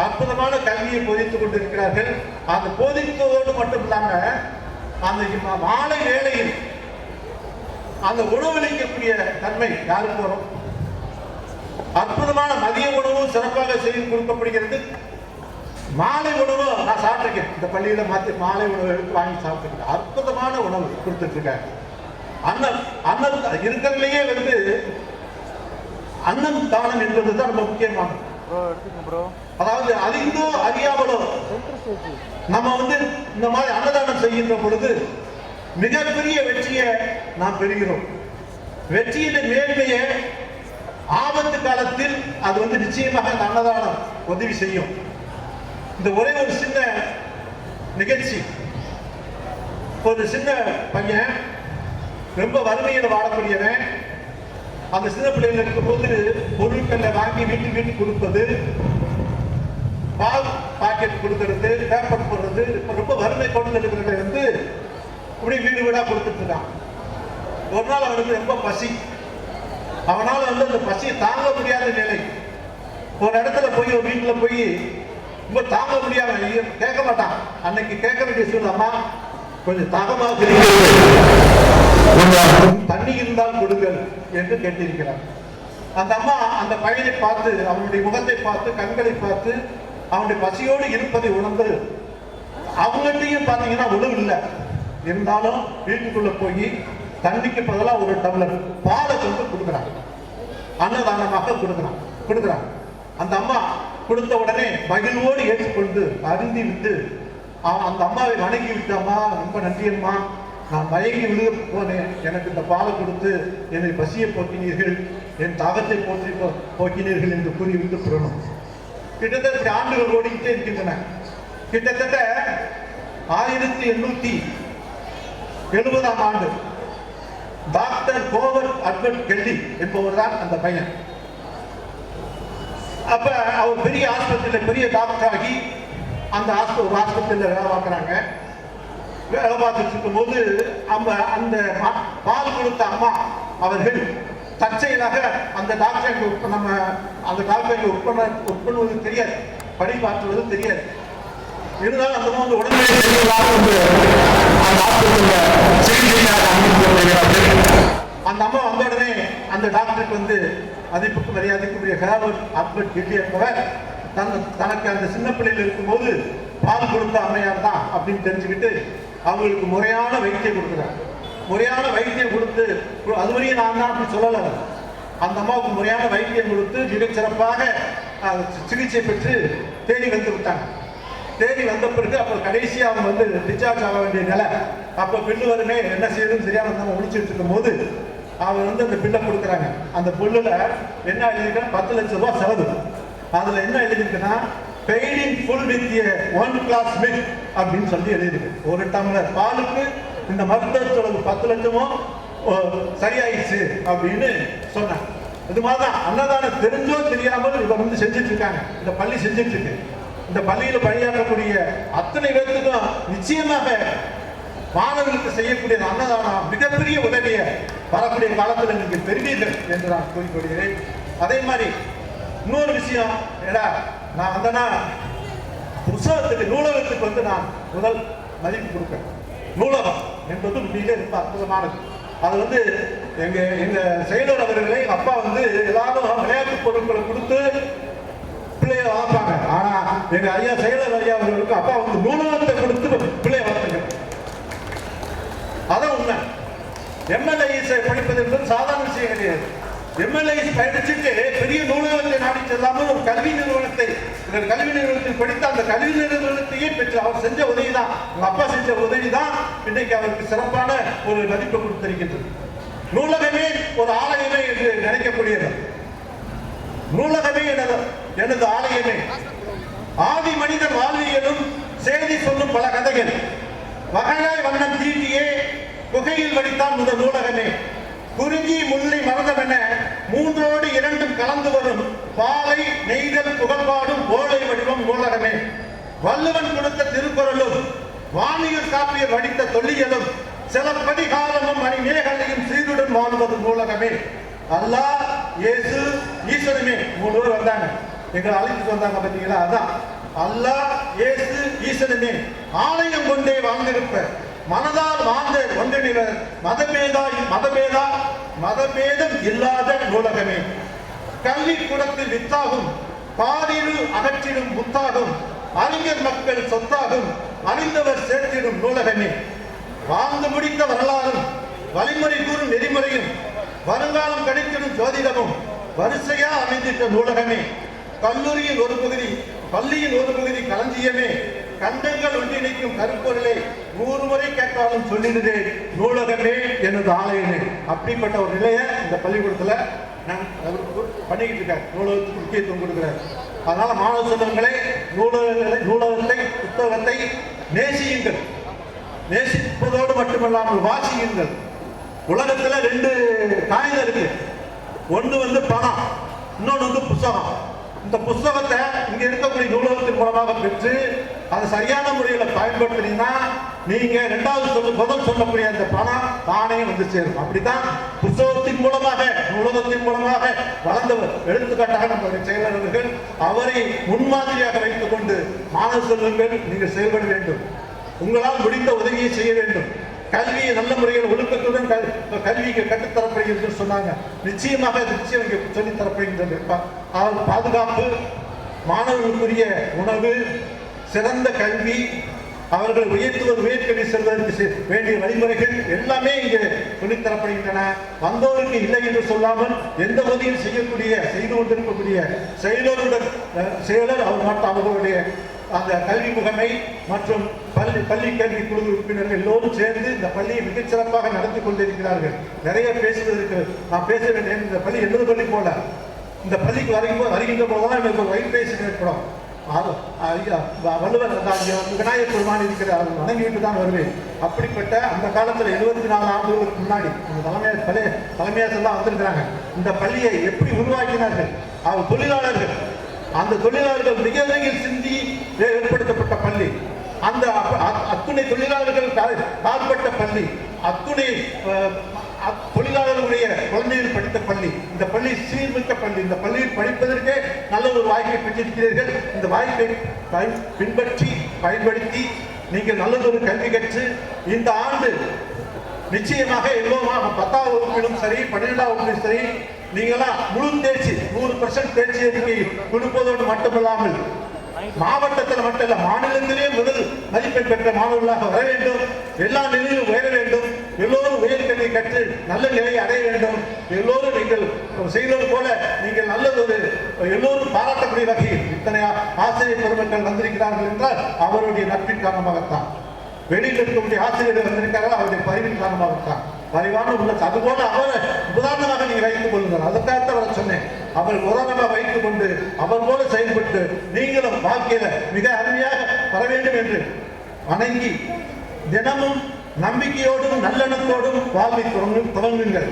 அற்புதமான கல்வியை போதித்துக் கொண்டிருக்கிறார்கள். அந்த போதிப்பதோடு மட்டும் இல்லாமல் அந்த மாலை வேளையில் அந்த உணவளிக்கக்கூடிய தன்மை யாருக்கு வரும்? அற்புதமான மதிய உணவும் சிறப்பாக செய்து கொடுக்கப்படுகிறது. மாலை உணவு நான் சாப்பிட்டிருக்கேன். இந்த பள்ளியில மாலை உணவு எடுத்து வாங்கி சாப்பிட்டுருக்கேன். அற்புதமான உணவு கொடுத்துட்டு இருக்காங்க. அன்னம் இருக்கிறதுலயே வந்து அன்னம் தானம் என்பதுதான் ரொம்ப முக்கியமானது. அதாவது அறிந்தோ அறியாமலோ நம்ம வந்து இந்த மாதிரி அன்னதானம் செய்கின்ற பொழுது மிகப்பெரிய வெற்றியை நாம் பெறுகிறோம். வெற்றியின் மேன்மையை ஆபத்து காலத்தில் அது வந்து நிச்சயமாக இந்த அன்னதானம் உதவி செய்யும். இந்த ஒரே ஒரு சின்ன நிகழ்ச்சி. ஒரு சின்ன பையன் ரொம்ப வறுமையில் வாழக்கூடியவன். அந்த சின்ன பிள்ளைகள் இருக்கும்போது பொருட்களை வாங்கி வீட்டுக்கு கொடுப்பது, பால் பாக்கெட் கொடுக்கறது, பேப்பர் போடுறது, ரொம்ப வறுமை கொண்டு இருக்கிறத வந்து இப்படி வீடு வீடா கொடுத்துட்டு இருக்கான். ஒரு நாள் அவனுக்கு ரொம்ப பசி. அவனால் வந்து அந்த பசியை தாங்க முடியாத நிலை. ஒரு இடத்துல போய் ஒரு வீட்டுல போய் ரொம்ப தாங்க முடியாம கேட்க மாட்டான். அன்னைக்கு கேட்க வேண்டிய சொல்லம்மா கொஞ்சம் தாகமாக தண்ணி இருந்தால் கொடுங்கள் என்று கேட்டிருக்கிறார். அந்த அம்மா அந்த பையனை பார்த்து, அவனுடைய முகத்தை பார்த்து, கண்களை பார்த்து, அவனுடைய பசியோடு இருப்பதை உணர்ந்து, அவங்கள்ட்டையும் பார்த்தீங்கன்னா உணவு இல்லை, இருந்தாலும் வீட்டுக்குள்ள போய் தண்ணிக்கு பதிலாக ஒரு டம்ளர் பாலை கொண்டு கொடுக்குறாங்க. அன்னதானமாக கொடுக்குறாங்க. அந்த அம்மா கொடுத்த உடனே மகிழ்வோடு ஏற்றுக்கொண்டு அருந்தி விட்டு அந்த அம்மாவை வணங்கி விட்டாமா, ரொம்ப நன்றி அம்மா, நான் மயங்கி விழுக போனேன், எனக்கு இந்த பாலை கொடுத்து என்னை பசியை போக்கினீர்கள், என் தாகத்தை போக்கினீர்கள் என்று கூறிவிட்டு புறணும். கிட்டத்தட்ட ஆண்டுகள் ஓடிக்கிட்டே இருக்கின்றன. கிட்டத்தட்ட 1870ஆம் ஆண்டு டாக்டர் கோவர்ட் அட்வர்ட் கெல்லி என்பவர் தான் அந்த பையன். அப்ப அவர் பெரிய ஆஸ்பத்திரியில் பெரிய டாக்டர் ஆகி அந்த ஆஸ்பத்திரியில் வேலை பார்க்குறாங்க. வேலை பார்த்துட்டு இருக்கும் போது அந்த பால் கொடுத்த அம்மா அவர்கள் தற்செயலாக அந்த டாக்டருக்கு நம்ம அந்த டாக்டருக்கு உட்படுவது தெரியாது, படிப்பாற்றுவது தெரியாது. இருந்தாலும் அந்த வந்து உடனே அந்த அம்மா வந்த உடனே அந்த டாக்டருக்கு வந்து மதிப்புக்கு மரியாதைக்குரிய ஹேவர்ட் அட்வர்ட் கெல்லி என்பவர் தனக்கு அந்த சின்ன பிள்ளைகள் இருக்கும்போது பால் கொடுத்த அம்மையார் தான் அப்படின்னு தெரிஞ்சுக்கிட்டு அவங்களுக்கு முறையான வைத்தியம் கொடுக்குறாங்க. முறையான வைத்தியம் கொடுத்து, அதுவரையும் நான் தான் அப்படி சொல்லலை, அந்த அம்மாவுக்கு முறையான வைத்தியம் கொடுத்து மிகச்சிறப்பாக சிகிச்சை பெற்று தேடி வந்து விட்டாங்க. தேடி வந்த பிறகு அப்புறம் கடைசியாக அவங்க வந்து டிஸ்சார்ஜ் ஆக வேண்டிய நிலை. அப்போ பில்லு வருமே என்ன செய்யணும்னு தெரியாமல் நம்ம முடிச்சுட்டு இருக்கும் போது அவர் வந்து அந்த பில்லை கொடுக்குறாங்க. அந்த பில்லில் என்ன எழுதியிருக்குன்னா 10 லட்சம் ரூபாய் செலவு. அதில் என்ன எழுதியிருக்குன்னா paid in full with 1 glass milk அப்படின்னு சொல்லி எழுதியிருக்கு. ஒரு டம்ளர் பாலுக்கு இந்த மருத்துவ செலவு 10 லட்சமும் சரியாயிடுச்சு அப்படின்னு சொன்னாங்க. இது மாதிரி தான் அன்னதானம் தெரிஞ்சோ தெரியாமல் இவங்க வந்து செஞ்சுட்டு இருக்காங்க. இந்த பள்ளி செஞ்சுட்டு இருக்கு. இந்த பள்ளியில் பணியாற்றக்கூடிய அத்தனை பேருக்கும் நிச்சயமாக மாணவர்களுக்கு செய்யக்கூடிய அன்னதானம் மிகப்பெரிய உதவியை வரக்கூடிய காலத்தில் நீங்கள் பெறுவீர்கள் என்று நான் கூறிக்கொள்கிறேன். அதே மாதிரி இன்னொரு விஷயம், ஏடா நான் வந்தேன்னா புத்தகத்துக்கு நூலகத்துக்கு வந்து நான் முதல் மதிப்பு கொடுப்பேன். நூலகம் என்பது உண்மையிலே ரொம்ப அற்புதமானது. அது வந்து எங்க செயலர் அவர்களை அப்பா வந்து எல்லாரும் விளையாட்டு பொருட்களை கொடுத்து பிள்ளைய வளர்ப்பாங்க. ஆனா எங்க ஐயா செயலர் ஐயா அவர்களுக்கு அப்பா வந்து நூலகத்தை கொடுத்து பிள்ளைய வளர்த்துங்க. அதான் உண்மை. எம்எல்ஏஸ் படிப்பது என்பது சாதாரண விஷயம் கிடையாது. எம்எல்ஏஸ் படிச்சுட்டு பெரிய நூலகத்தை நாடி செல்லாமல் ஒரு கல்வி நிறுவனத்தில் படித்த அந்த கல்வி நிறுவனத்தையே பெற்று அவர் செஞ்ச உதவி தான், உங்க அப்பா செஞ்ச உதவி தான் இன்றைக்கு அவருக்கு சிறப்பான ஒரு மதிப்பை கொடுத்திருக்கின்றது. நூலகமே ஒரு ஆலயமே என்று நினைக்கக்கூடியது. நூலகமே எனது ஆலயமே. ஆதி மனிதன் வாழ்வியலும் செய்தி சொல்லும் பல கதைகள் வகையாய் வண்ணம் தீட்டியே குகையில் வடித்தான் முதல் நூலகமே. குறிஞ்சி முல்லை மரதமென 3ஓடு 2ம் கலந்து வரும் பாலை நெய்தல் புகழ்பாடும் ஓலை வடிவம் நூலகமே. வள்ளுவன் கொடுத்த திருக்குறளும் வாணியர் காப்பியர் வடித்த தொல்லியலும் சிலப்பதிகாரமும் மணிமேகலையும் சீருடன் வாழ்வது நூலகமே. அல்லாஹ், இயேசு, ஈஸ்வரமே 3 பேர் வந்தாங்க, எங்களை அழைத்துட்டு வந்தாங்க. பார்த்தீங்களா? அதான் அல்லாஹ், இயேசு, ஈஸ்வரமே ஆலயம் கொண்டே வாழ்ந்திருப்ப மனதால் வாழ்ந்த ஒன்றிணைவர் மதபேதம் இல்லாத நூலகமே. கல்வி குடத்தில் வித்தாகும் பாரிரு அகற்றிடும் முத்தாகும் அறிஞர் மக்கள் சொத்தாகும் அறிந்தவர் சேர்த்திடும் நூலகமே. வாழ்ந்து முடித்த வரலாறும் வழிமுறை கூறும் நெறிமுறையும் வருங்காலம் கணித்திடும் ஜோதிடமும் வரிசையா அமைந்திட்ட நூலகமே. கல்லூரியின் ஒரு பகுதி, பள்ளியின் ஒரு பகுதி களஞ்சியமே. கண்டங்கள் ஒன்றிணைக்கும் கருப்பொருளை 100 முறை கேட்டாலும் சொல்லிடுதே நூலகமே எனது ஆலயமே. அப்படிப்பட்ட ஒரு நிலையை இந்த பள்ளிக்கூடத்துல நான் பண்ணிக்கிட்டு இருக்கேன். நூலகத்துக்கு முக்கியத்துவம் கொடுக்கிறார். அதனால மாணவ செல்வங்களை நூலகத்தை புத்தகத்தை நேசியுங்கள். நேசிப்பதோடு மட்டுமல்லாமல் வாசியுங்கள். உலகத்துல 2 காகிதம் இருக்கு. ஒன்று வந்து பணம், இன்னொன்று வந்து புத்தகம். இந்த புத்தகத்தை இங்க இருக்கக்கூடிய நூலகத்தின் மூலமாக பெற்று அதை சரியான முறையில் பயன்படுத்தினீங்கன்னா நீங்க முதல் சொல்லக்கூடிய அந்த பணம் தானே வந்து சேரும். அப்படித்தான் புத்தகத்தின் மூலமாக நூலகத்தின் மூலமாக வளர்ந்தவர். எடுத்துக்காட்டாக நம்முடைய செயலாளர்கள் அவரை முன்மாதிரியாக வைத்துக் கொண்டு மாணவ செல்வங்கள் நீங்கள் செயல்பட வேண்டும். உங்களால் முடிந்த உதவியை செய்ய வேண்டும். கல்வியை நல்ல முறையில் ஒழுக்கத்துடன் கல்விக்கு கட்டுத்தரப்படுகிறது சொன்னாங்க. நிச்சயமாக நிச்சயம் இங்கே சொல்லித்தரப்படுகின்றது. பாதுகாப்பு, மாணவர்களுக்குரிய உணவு, சிறந்த கல்வி, அவர்கள் உயர்கல்வி செல்வதற்கு வேண்டிய வழிமுறைகள் எல்லாமே இங்கே சொல்லித்தரப்படுகின்றன. வந்தோருக்கு இல்லை என்று சொல்லாமல் எந்த உதவியும் செய்து கொண்டிருக்கக்கூடிய செயலர் அவர் மட்டும் அவர்களுடைய அந்த கல்வி முகமை மற்றும் பள்ளி கல்வி குழு உறுப்பினர்கள் எல்லோரும் சேர்ந்து இந்த பள்ளியை மிகச்சிறப்பாக நடத்தி கொண்டிருக்கிறார்கள். நிறைய பேசுவதற்கு நான் பேச வேண்டிய இந்த பள்ளி எனது பள்ளி போல. இந்த பள்ளிக்கு வருகின்ற போதுதான் எனக்கு ஒரு வைப்ரேஷன் ஏற்படும். வள்ளுவர் விநாயகர் பெருமான் இருக்கிற அவர் வணங்கிட்டு தான் வருவேன். அப்படிப்பட்ட அந்த காலத்தில் 74 ஆண்டுகளுக்கு முன்னாடி தலைமையாசெல்லாம் வந்திருக்கிறாங்க. இந்த பள்ளியை எப்படி உருவாக்கினார்கள்? அவர் தொழிலாளர்கள், அந்த தொழிலாளர்கள் மிக அருகில் சிந்தி ஏற்படுத்தப்பட்ட பள்ளி. அந்த அத்துணை தொழிலாளர்கள் பாற்பட்ட பள்ளி, அத்துணை தொழிலாளர்களுடைய குழந்தைகள் படித்த பள்ளி. இந்த பள்ளி சீர்மிக்க பள்ளி. இந்த பள்ளியில் படிப்பதற்கே நல்ல ஒரு வாய்ப்பை பெற்றிருக்கிறீர்கள். இந்த வாய்ப்பை பின்பற்றி பயன்படுத்தி நீங்கள் நல்லதொரு கல்வி கற்று இந்த ஆண்டு நிச்சயமாக எல்லோருமா 10ஆம் வகுப்பிலும் சரி 12ஆம் வகுப்பிலும் சரி நீங்களாம் முழு தேர்ச்சி 100% தேர்ச்சி அறிக்கை கொடுப்பதோடு மட்டுமல்லாமல் மாவட்டத்தில் மட்டுமல்ல மாநிலத்திலே முதல் மதிப்பெண் பெற்ற மாணவர்களாக வர வேண்டும். எல்லா நிலையிலும் உயர வேண்டும். எல்லோரும் உயர்கல்வி கற்று நல்ல நிலையை அடைய வேண்டும். எல்லோரும் நீங்கள் செய்தது போல நீங்கள் நல்லதொரு எல்லோரும் பாராட்டக்கூடிய வகையில் இத்தனை ஆசிரியர் பெருமக்கள் வந்திருக்கிறார்கள் என்றால் அவருடைய நட்பின் காரணமாகத்தான். வெளியில் இருக்கக்கூடிய ஆசிரியர்கள் வந்திருக்கார்கள் அவருடைய பரிவின் காரணமாகத்தான். பரிவான உள்ள அதுபோல அவரை உதாரணமாக நீங்கள் வைத்துக் கொள்ளுங்கள். அதற்காக அவரை சொன்னேன். அவர் உதாரணமாக வைத்துக் கொண்டு அவர் போல செயல்பட்டு நீங்களும் வாழ்க்கையில மிக அருமையாக வர வேண்டும் என்று வணங்கி தினமும் நம்பிக்கையோடும் நல்லெண்ணத்தோடும் வாழ்வை தொடங்குங்கள்.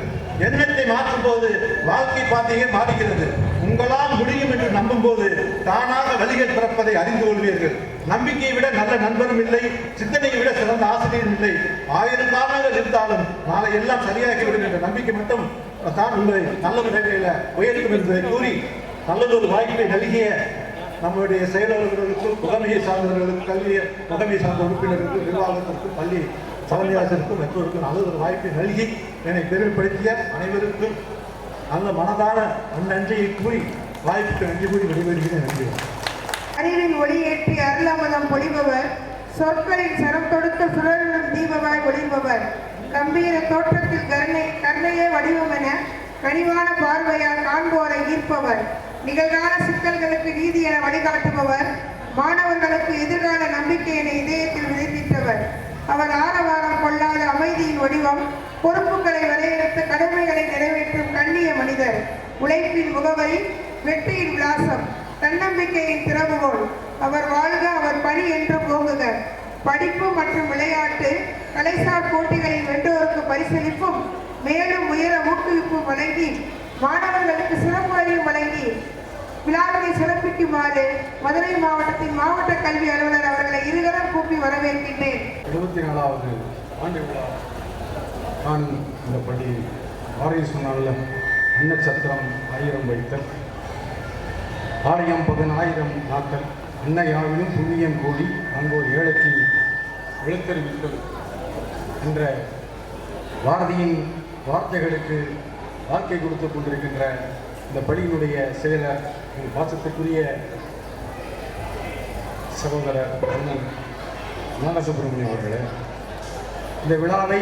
எண்ணத்தை மாற்றும் போது வாழ்க்கை பாதையே மாறுகிறது. உங்களால் முடியும் என்று நம்பும் போது தானாக வழிகள் பிறப்பதை அறிந்து கொள்வீர்கள். நம்பிக்கையை விட நல்ல நண்பரும் இல்லை, சிந்தனையை விட சிறந்த ஆசிரியரும் இல்லை. 1000 காரணங்கள் இருந்தாலும் நாளை எல்லாம் சரியாகிவிடும் என்ற நம்பிக்கை மட்டும் தான் உங்களை நல்ல நிலையில உயர்த்தும் என்பதை கூறி நல்லதொரு வாய்ப்பை நல்கிய நம்முடைய செயலாளர்களுக்கும் முகமையை சார்ந்தவர்களுக்கும் கல்வி முகமையை சார்ந்த உறுப்பினர்களுக்கும் நிர்வாகத்திற்கும் பள்ளி தலைமையாளர்களுக்கும் மற்றவருக்கும் நல்லதொரு வாய்ப்பை நல்கி என்னை பெருமைப்படுத்திய அனைவருக்கும் நல்ல மனதான நன்றியை கூறி வாய்ப்புக்கு நன்றி கூறி விடைபெறுகிறேன். நன்றி. அறிவின் ஒளியேற்றி அருளமதம் பொழிபவர், சொற்களின் சரம் தொடுத்த சுழலும் தீபமாய் ஒளிபவர், கம்பீர தோற்றத்தில் கருணையே வடிவமென கனிவான பார்வையால் காண்போரை ஈர்ப்பவர், நிகழ்கால சிக்கல்களுக்கு நீதி என வழிகாட்டுபவர், மாணவர்களுக்கு எதிர்கால நம்பிக்கை என இதயத்தில் விதைத்திட்டவர். அவர் ஆரவாரம் கொள்ளாத அமைதியின் வடிவம், பொறுப்புகளை வரையறுத்து கடமைகளை நிறைவேற்றும் கண்ணிய மனிதர், உழைப்பின் முகவரி, வெற்றியின் விலாசம், தன்னம்பிக்கையின் திறவுகோல். அவர் வாழ்க, அவர் பணி என்று போகுக. படிப்பு மற்றும் விளையாட்டு கலைசார் போட்டிகளில் வென்றோருக்கு பரிசளிப்பும் மேலும் உயர ஊக்குவிப்பும் வழங்கி மாணவர்களுக்கு சிறப்பு அறிவும் வழங்கி விழாவினை சிறப்பிக்குமாறு மதுரை மாவட்டத்தின் மாவட்ட கல்வி அலுவலர் அவர்களை இருகரம் கூப்பி வரவேற்கின்றேன். 74வது ஆண்டு விழா காணும் இந்த பள்ளியில் ஆரிய சொன்னால அன்னச்சத்திரம் 1000 வைத்தல், ஆலயம் 10,000 நாட்கள், அன்னையாவிலும் புண்ணியம் கூடி அங்கோர் ஏழைக்கு எழுத்தறிவித்தல் என்ற பாரதியின் வார்த்தைகளுக்கு வாழ்க்கை கொடுத்து கொண்டிருக்கின்ற இந்த பள்ளியினுடைய செயலர் என் பாசத்துக்குரிய சகோதரர் அண்ணன் ஞானசுப்பிரமணியம் அவர்களே, இந்த விழாவை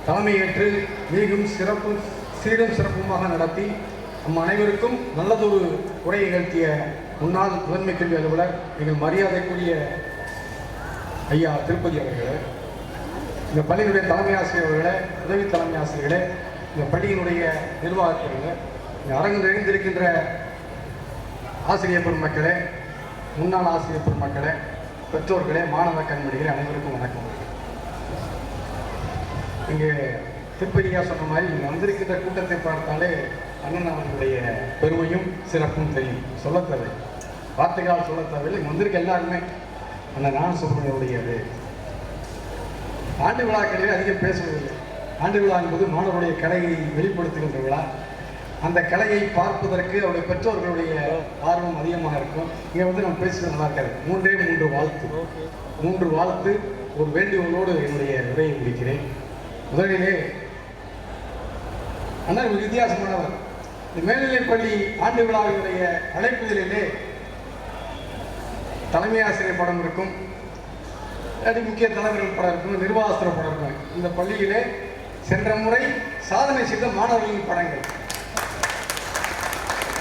தலைமையேற்று மிகவும் சீரும் சிறப்புமாக நடத்தி நம் அனைவருக்கும் நல்லதொரு உரை நிகழ்த்திய முன்னாள் முதன்மை கல்வி அலுவலர் எங்கள் மரியாதைக்குரிய ஐயா திருப்பதி அவர்களே, இந்த பள்ளியினுடைய தலைமை ஆசிரியர் அவர்களே, உதவி தலைமை ஆசிரியர்களே, இந்த பள்ளியினுடைய நிர்வாகத்தினர்களே, இந்த அரங்கு நிறைந்திருக்கின்ற ஆசிரியர் பெருமக்களே, முன்னாள் ஆசிரியர் பெருமக்களே, பெற்றோர்களே, மாணவ கண்மணிகளே, அனைவருக்கும் வணக்கம். இங்கே திருப்பதியா சொன்ன மாதிரி இங்கே வந்திருக்கின்ற கூட்டத்தை பார்த்தாலே அண்ணன் அவர்களுடைய பெருமையும் சிறப்பும் தெரியும். சொல்ல தேவை, வார்த்தைகளால் சொல்ல தேவையில்லை. இங்கே வந்திருக்க எல்லாருமே அண்ணன் ஞானசுப்பிரமணியனுடையது. ஆண்டு விழாக்களில் அதிகம் பேசுவதில்லை. ஆண்டு விழா என்பது மாணவருடைய கலையை வெளிப்படுத்துகின்ற விழா. அந்த கலையை பார்ப்பதற்கு அவருடைய பெற்றோர்களுடைய ஆர்வம் அதிகமாக இருக்கும். இங்கே வந்து நம்ம பேசுகிறது நல்லா இருக்காது. 3 வாழ்த்து ஒரு வேண்டுகோளோடு என்னுடைய உரையை முடிக்கிறேன். முதலிலே அண்ணன் ஒரு வித்தியாசமானவர். இந்த மேல்நிலைப்பள்ளி ஆண்டு விழாவினுடைய அழைப்புகளிலே தலைமை ஆசிரியர் படம் இருக்கும், முக்கிய தலைவர்கள் படம் இருக்கும், நிர்வாகஸ்திர படம் இருக்கும். இந்த பள்ளியிலே சென்ற முறை சாதனை செய்த மாணவர்களின் படங்கள்,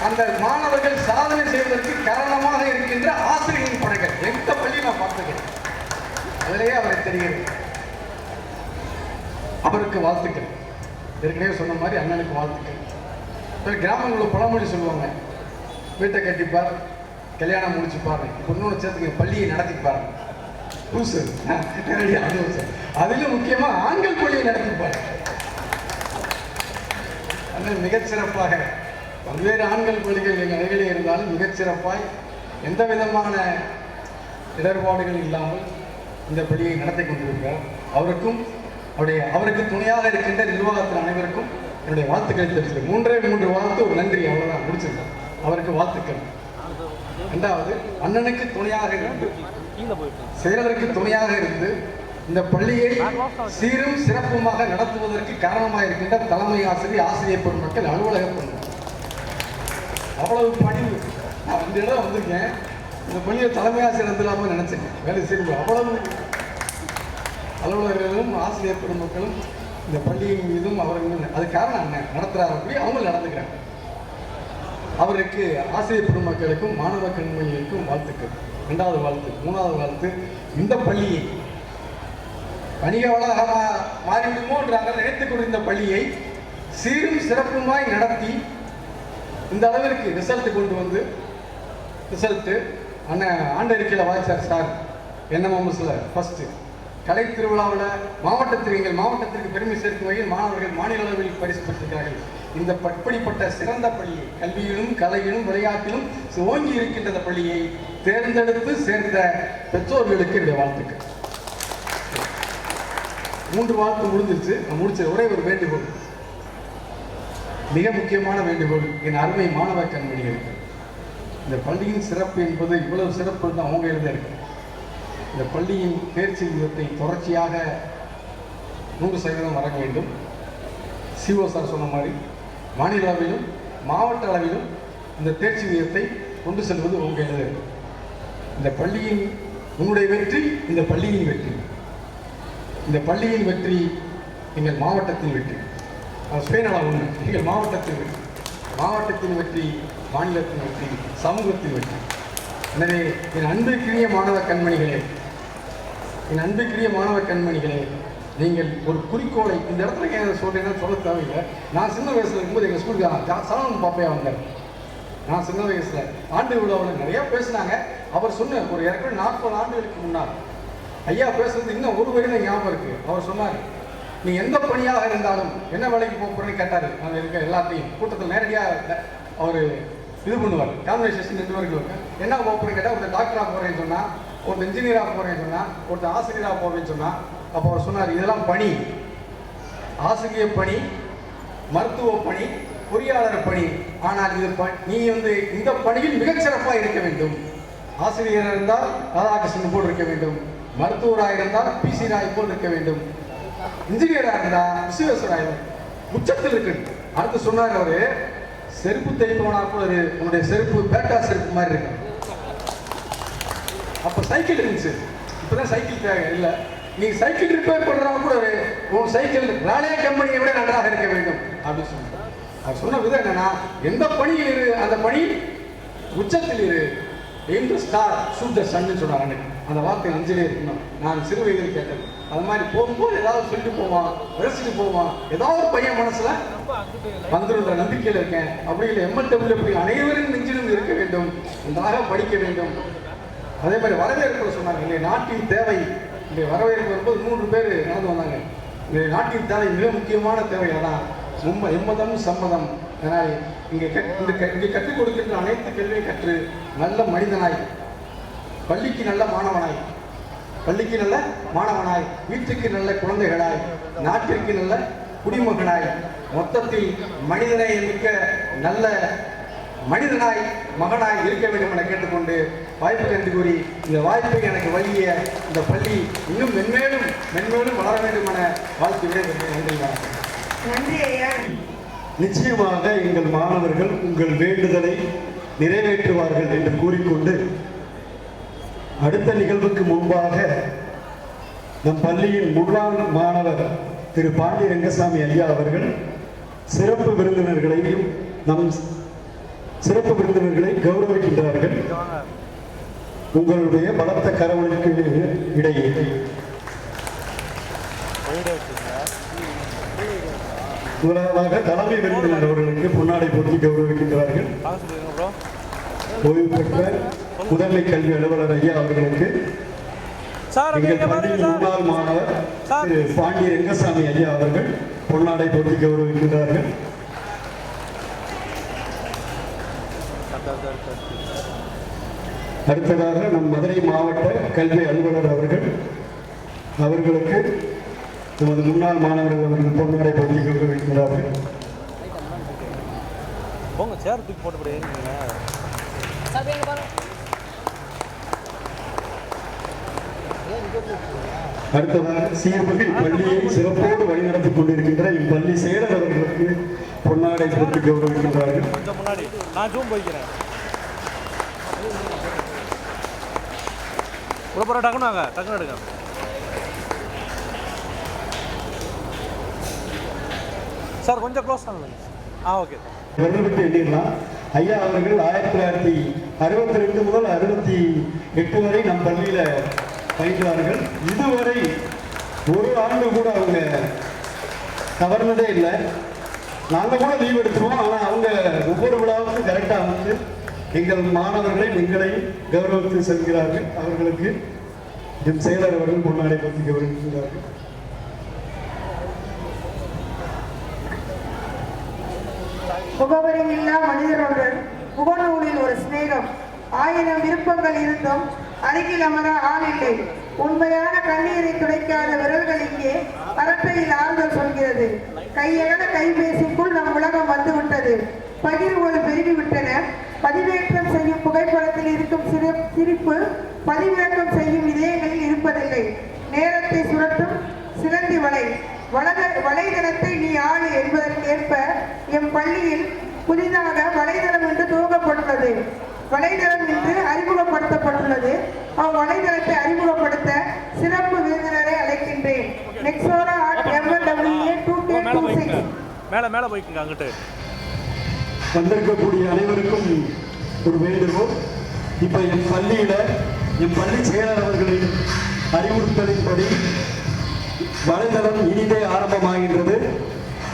அந்த மாணவர்கள் சாதனை செய்வதற்கு காரணமாக இருக்கின்ற ஆசிரியர்களின் படங்கள் எந்த பள்ளியும் நான் பார்த்துக்கிறேன். அதிலேயே அவரை தெரிகிறது. அவருக்கு வாழ்த்துக்கள். ஏற்கனவே சொன்ன மாதிரி அண்ணனுக்கு வாழ்த்துக்கள். கிராமங்களில் பழமொழி சொல்லுவாங்க, வீட்டை கட்டிப்பார், கல்யாணம் முடிச்சுப்பாரு, பொண்ணோட சேர்த்துக்க பள்ளியை நடத்திப்பார். புதுசு அதிலும் முக்கியமா ஆண்கள் பள்ளியை நடத்திப்பார். அண்ணன் மிகச்சிறப்பாக பல்வேறு ஆண்கள் பள்ளிகள் எங்கள் அருகிலே இருந்தாலும் மிகச்சிறப்பாய் எந்த விதமான இடர்பாடுகள் இல்லாமல் இந்த பள்ளியை நடத்தி கொண்டிருக்கிறார். அவருக்கு துணையாக இருக்கின்ற நிர்வாகத்தின் அனைவருக்கும் என்னுடைய வாழ்த்துக்களை தெரிவிக்கிறேன். 3 வாழ்த்து, ஒரு நன்றி, அவ்வளவுதான், முடிச்சிருக்கேன். அவருக்கு வாழ்த்துக்கள். 2வது, அண்ணனுக்கு துணையாக இருந்து, செயலருக்கு துணையாக இருந்து இந்த பள்ளியை சீரும் சிறப்புமாக நடத்துவதற்கு காரணமாக இருக்கின்ற தலைமை ஆசிரியர் பெருமக்கள், அலுவலக பெருமக்கள், அவ்வளவு பணிவு. நான் 2 இடம் வந்திருக்கேன். இந்த பள்ளியை தலைமை ஆசிரியர் வந்துடாமல் நினைச்சேன். வேலை செய்யும் அவ்வளவு அலுவலர்களும் ஆசிரியர் பெருமக்களும் இந்த பள்ளியின் மீதும் அவர்கள் அது காரணம் அண்ணன் நடத்துறாரு, அப்படி அவங்க நடந்துக்கிறாங்க. அவருக்கு ஆசிரியர் பெருமக்களுக்கும் மாணவ கண்மணிகளுக்கும் வாழ்த்துக்கள். 2வது வாழ்த்து. 3வது வாழ்த்து, இந்த பள்ளியை வணிக வளாகமாக மாறிவிடுமோன்றாங்க நினைத்துக் கொண்டிருந்த பள்ளியை சீரும் சிறப்புமாய் நடத்தி இந்த அளவிற்கு ரிசல்ட் கொண்டு வந்து அண்ணன் ஆண்டறிக்கையில் வாய்ச்சார் சார். NMMSல ஃபர்ஸ்ட் கலை திருவிழாவில் எங்கள் மாவட்டத்திற்கு பெருமை சேர்க்கும் வகையில் மாணவர்கள் மாநில அளவில் பரிசு பெற்றிருக்கிறார்கள். இந்த இப்படிப்பட்ட சிறந்த பள்ளியை கல்வியிலும் கலையிலும் விளையாட்டிலும் ஓங்கி இருக்கின்ற பள்ளியை தேர்ந்தெடுத்து சேர்ந்த பெற்றோர்களுக்கு என்னுடைய வாழ்த்துக்கள். 3 வாழ்த்து முடிஞ்சிருச்சு. முடிச்ச ஒரே ஒரு வேண்டுகோள், மிக முக்கியமான வேண்டுகோள் என் அருமை மாணவ கண்மணிகளுக்கு. இந்த பள்ளியின் சிறப்பு என்பது இவ்வளவு சிறப்பு தான் அவங்க எழுத இருக்கு. இந்த பள்ளியின் தேர்ச்சி விகிதத்தை தொடர்ச்சியாக 100% வர வேண்டும். CO சார் சொன்ன மாதிரி மாநில அளவிலும் மாவட்ட அளவிலும் இந்த தேர்ச்சி விகிதத்தை கொண்டு செல்வது உங்க எழுத இருக்கு. இந்த பள்ளியின் உங்களுடைய வெற்றி இந்த பள்ளியின் வெற்றி, இந்த பள்ளியின் வெற்றி எங்கள் மாவட்டத்தின் வெற்றி. சுயநலம் ஒன்று, எங்கள் மாவட்டத்தின் வெற்றி, மாவட்டத்தின் வெற்றி மாநிலத்தின் வெற்றி, சமூகத்தின் வெற்றி. எனவே என் அன்பிற்குரிய மாணவ கண்மணிகளே, நீங்கள் ஒரு குறிக்கோளை இந்த இடத்துல ஏன் சொல்றேன்னு சொல்ல தேவையில்லை. நான் சின்ன வயசுல இருக்கும்போது எங்கள் ஸ்கூலுக்கு சலவன் பாப்பையா வந்தார். நான் சின்ன வயசுல ஆண்டு விழாவில் நிறைய பேசினாங்க. அவர் சொன்ன ஒரு ஏற்கனவே 40 ஆண்டுகளுக்கு முன்னால் ஐயா பேசுறது இன்னும் ஒரு வகையில் ஞாபகம் இருக்கு. அவர் சொன்னார், நீ எந்த பணியாக இருந்தாலும் என்ன வேலைக்கு போகிறேன்னு கேட்டார். நாங்கள் இருக்க எல்லாத்தையும் கூட்டத்தில் நேரடியாக அவர் இது பண்ணுவார். கான்வர்சேஷன் 2 பேருக்கு என்ன போகிறேன்னு கேட்டால், ஒருத்தர் டாக்டராக போகிறேன்னு சொன்னால், ஒருத்தர் இன்ஜினியராக போகிறேன்னு சொன்னால், ஒருத்தர் ஆசிரியராக போகிறேன்னு சொன்னால், அப்போ அவர் சொன்னார், இதெல்லாம் பணி, ஆசிரியர் பணி, மருத்துவ பணி, பொறியாளர் பணி. ஆனால் இது நீ இந்த பணியில் மிகச்சிறப்பாக இருக்க வேண்டும். ஆசிரியராக இருந்தால் ராதாகிருஷ்ணன் போல் இருக்க வேண்டும், மருத்துவராக இருந்தால் PC ராய் போல் இருக்க வேண்டும், இன்ஜினியராக இருந்தால் விஸ்வேஸ்வராய் உச்சத்தில் இருக்கு. அடுத்து சொன்னார் அவரு, செருப்பு தைப்பவனா கூட உன்னுடைய செருப்பு பேட்டா செருப்பு மாதிரி இருக்கு. அப்ப சைக்கிள் இருந்துச்சு, இப்பதான் சைக்கிள் தேவை இல்லை. நீ சைக்கிள் ரிப்பேர் பண்றவங்க கூட உன் சைக்கிள் ராணியா கம்பெனியை விட நன்றாக இருக்க வேண்டும் அப்படின்னு சொன்னார். அவர் சொன்ன விதம் என்னன்னா, எந்த பணியில் இரு அந்த பணியில் உச்சத்தில் இரு, எந்த ஸ்டார் ஷூட் த சன்னு சொன்னாங்க. அந்த வார்த்தை அஞ்சலே இருக்கணும். நான் சிறு வயதில் கேட்டேன். அது மாதிரி போகும்போது ஏதாவது சொல்லிட்டு போவான், ரசிச்சுட்டு போவான், ஏதாவது ஒரு பையன் மனசுல வந்துடுன்ற நம்பிக்கையில் இருக்கேன். அப்படி இல்லை, MLW அனைவரும் நெஞ்சிலும் இருக்க வேண்டும், நன்றாக படிக்க வேண்டும். அதே மாதிரி வரவேற்பு சொன்னாங்க. இல்லை நாட்டின் தேவை, இங்கே வரவேற்பு வரும்போது 3 பேர் நடந்து வந்தாங்க. இந்த நாட்டின் தேவை மிக முக்கியமான தேவை அதான் எம்மதம் சம்மதம். அதனால் இங்கே கற்றுக் கொடுக்கின்ற அனைத்து கல்வியை கற்று நல்ல மனிதனாய், பள்ளிக்கு நல்ல மாணவனாய், வீட்டுக்கு நல்ல குழந்தைகளாய், நாட்டிற்கு நல்ல குடிமகனாய், மொத்தத்தில் மனிதனை மிக்க நல்ல மனிதனாய் மகனாய் இருக்க வேண்டும் என கேட்டுக்கொண்டு வாய்ப்பு கண்டு கூறி, இந்த வாய்ப்பை எனக்கு வழங்கிய இந்த பள்ளி இன்னும் மென்மேலும் வளர வேண்டும் என வாழ்த்து விடைபெறுகிறேன். நன்றி ஐயா. நிச்சயமாக எங்கள் மாணவர்கள் உங்கள் வேண்டுதலை நிறைவேற்றுவார்கள் என்று கூறிக்கொண்டு, அடுத்த நிகழ்வுக்கு முன்பாக நம் பள்ளியின் முன்னாள் மாணவர் திரு பாண்டி ரங்கசாமி ஐயா அவர்கள் சிறப்பு விருந்தினர்களை கௌரவிக்கின்றார்கள். உங்களுடைய பலத்த கரவொலிக்கு இடையே முதலாவதாக தலைமை விருந்தினர் அவர்களுக்கு பொன்னாடை போட்டி கௌரவிக்கின்றார்கள். ஓய்வு பெற்ற முதன்மை கல்வி அலுவலர் ஐயா அவர்களுக்கு எங்கள் பள்ளியின் முன்னாள் மாணவர் திரு பாண்டி ரங்கசாமி ஐயா அவர்கள் பொன்னாடை போட்டி கௌரவிக்கின்றார்கள். அடுத்ததாக நம் மதுரை மாவட்ட கல்வி அலுவலர் அவர்களுக்கு நமது முன்னாள் மாணவர்கள் அவர்கள் பொன்னாடை போட்டி கௌரவிக்கிறார்கள். அடுத்ததாக சீர்மிகு பள்ளியை சிறப்போடு வழிநடத்திக் கொண்டிருக்கின்ற இப்பள்ளி செயலர் அவர்களுக்கு பொன்னாடை போட்டி கௌரவிக்கின்றார்கள். சார் கொஞ்சம் க்ளோஸ் பண்ணுங்க. ஓகே விட்டு எண்ணிடலாம். ஐயா அவர்கள் 1962 முதல் 68 வரை நம் பள்ளியில பயின்றார்கள். இதுவரை ஒரு ஆண்டு கூட அவங்க தவறுனதே இல்லை. நாங்கள் கூட லீவ் எடுத்துருவோம், ஆனால் அவங்க ஒவ்வொரு விழாவுக்கும் கரெக்டாக வந்து எங்கள் மாணவர்களை எங்களையும் கௌரவித்து செல்கிறார்கள். அவர்களுக்கு என் செயலர் அவர்கள் முன்னாடி பற்றி கௌரவிக்கிறார்கள். முகவரி இல்லா மனிதருடன் முகநூலில் ஒரு சிநேகம். 1000 விருப்பங்கள் இருந்தும் அருகில் அமர ஆள் இல்லை. உண்மையான கண்ணீரை துடைக்காத விரல்கள் இங்கே அரட்டையில் ஆறுதல் சொல்கிறது. கையகல கைபேசிக்குள் நம் உலகம் வந்துவிட்டது. பகிர்வுகள் பெருகிவிட்டன. பதிவேற்றம் செய்யும் புகைப்படத்தில் இருக்கும் சிரிப்பு பதிவிறக்கம் செய்யும் இதயங்களில் இருப்பதில்லை. நேரத்தை சுரட்டும் சிலந்தி வலைதளத்தை நீ ஆளு என்பதற்கேற்ப எம் பள்ளியில் புதிதாக வலைதளம் என்று துவங்கப்பட்டுள்ளது. வலைதளம் என்று அறிமுகப்படுத்தப்பட்டுள்ளது. அவ்வலைதளத்தை அறிமுகப்படுத்த சிறப்பு விருந்தினரை அழைக்கின்றேன். நெக்ஸோரா ஆர்ட் MLWA 2K26 மேல போய்க்குங்க. அங்கிட்டு வந்திருக்கக்கூடிய அனைவருக்கும் ஒரு வேண்டுகோள். இப்ப என் பள்ளி செயலர் அவர்களின் அறிவுறுத்தலின்படி வலைதளம் இனிதே ஆரம்பமாகின்றது.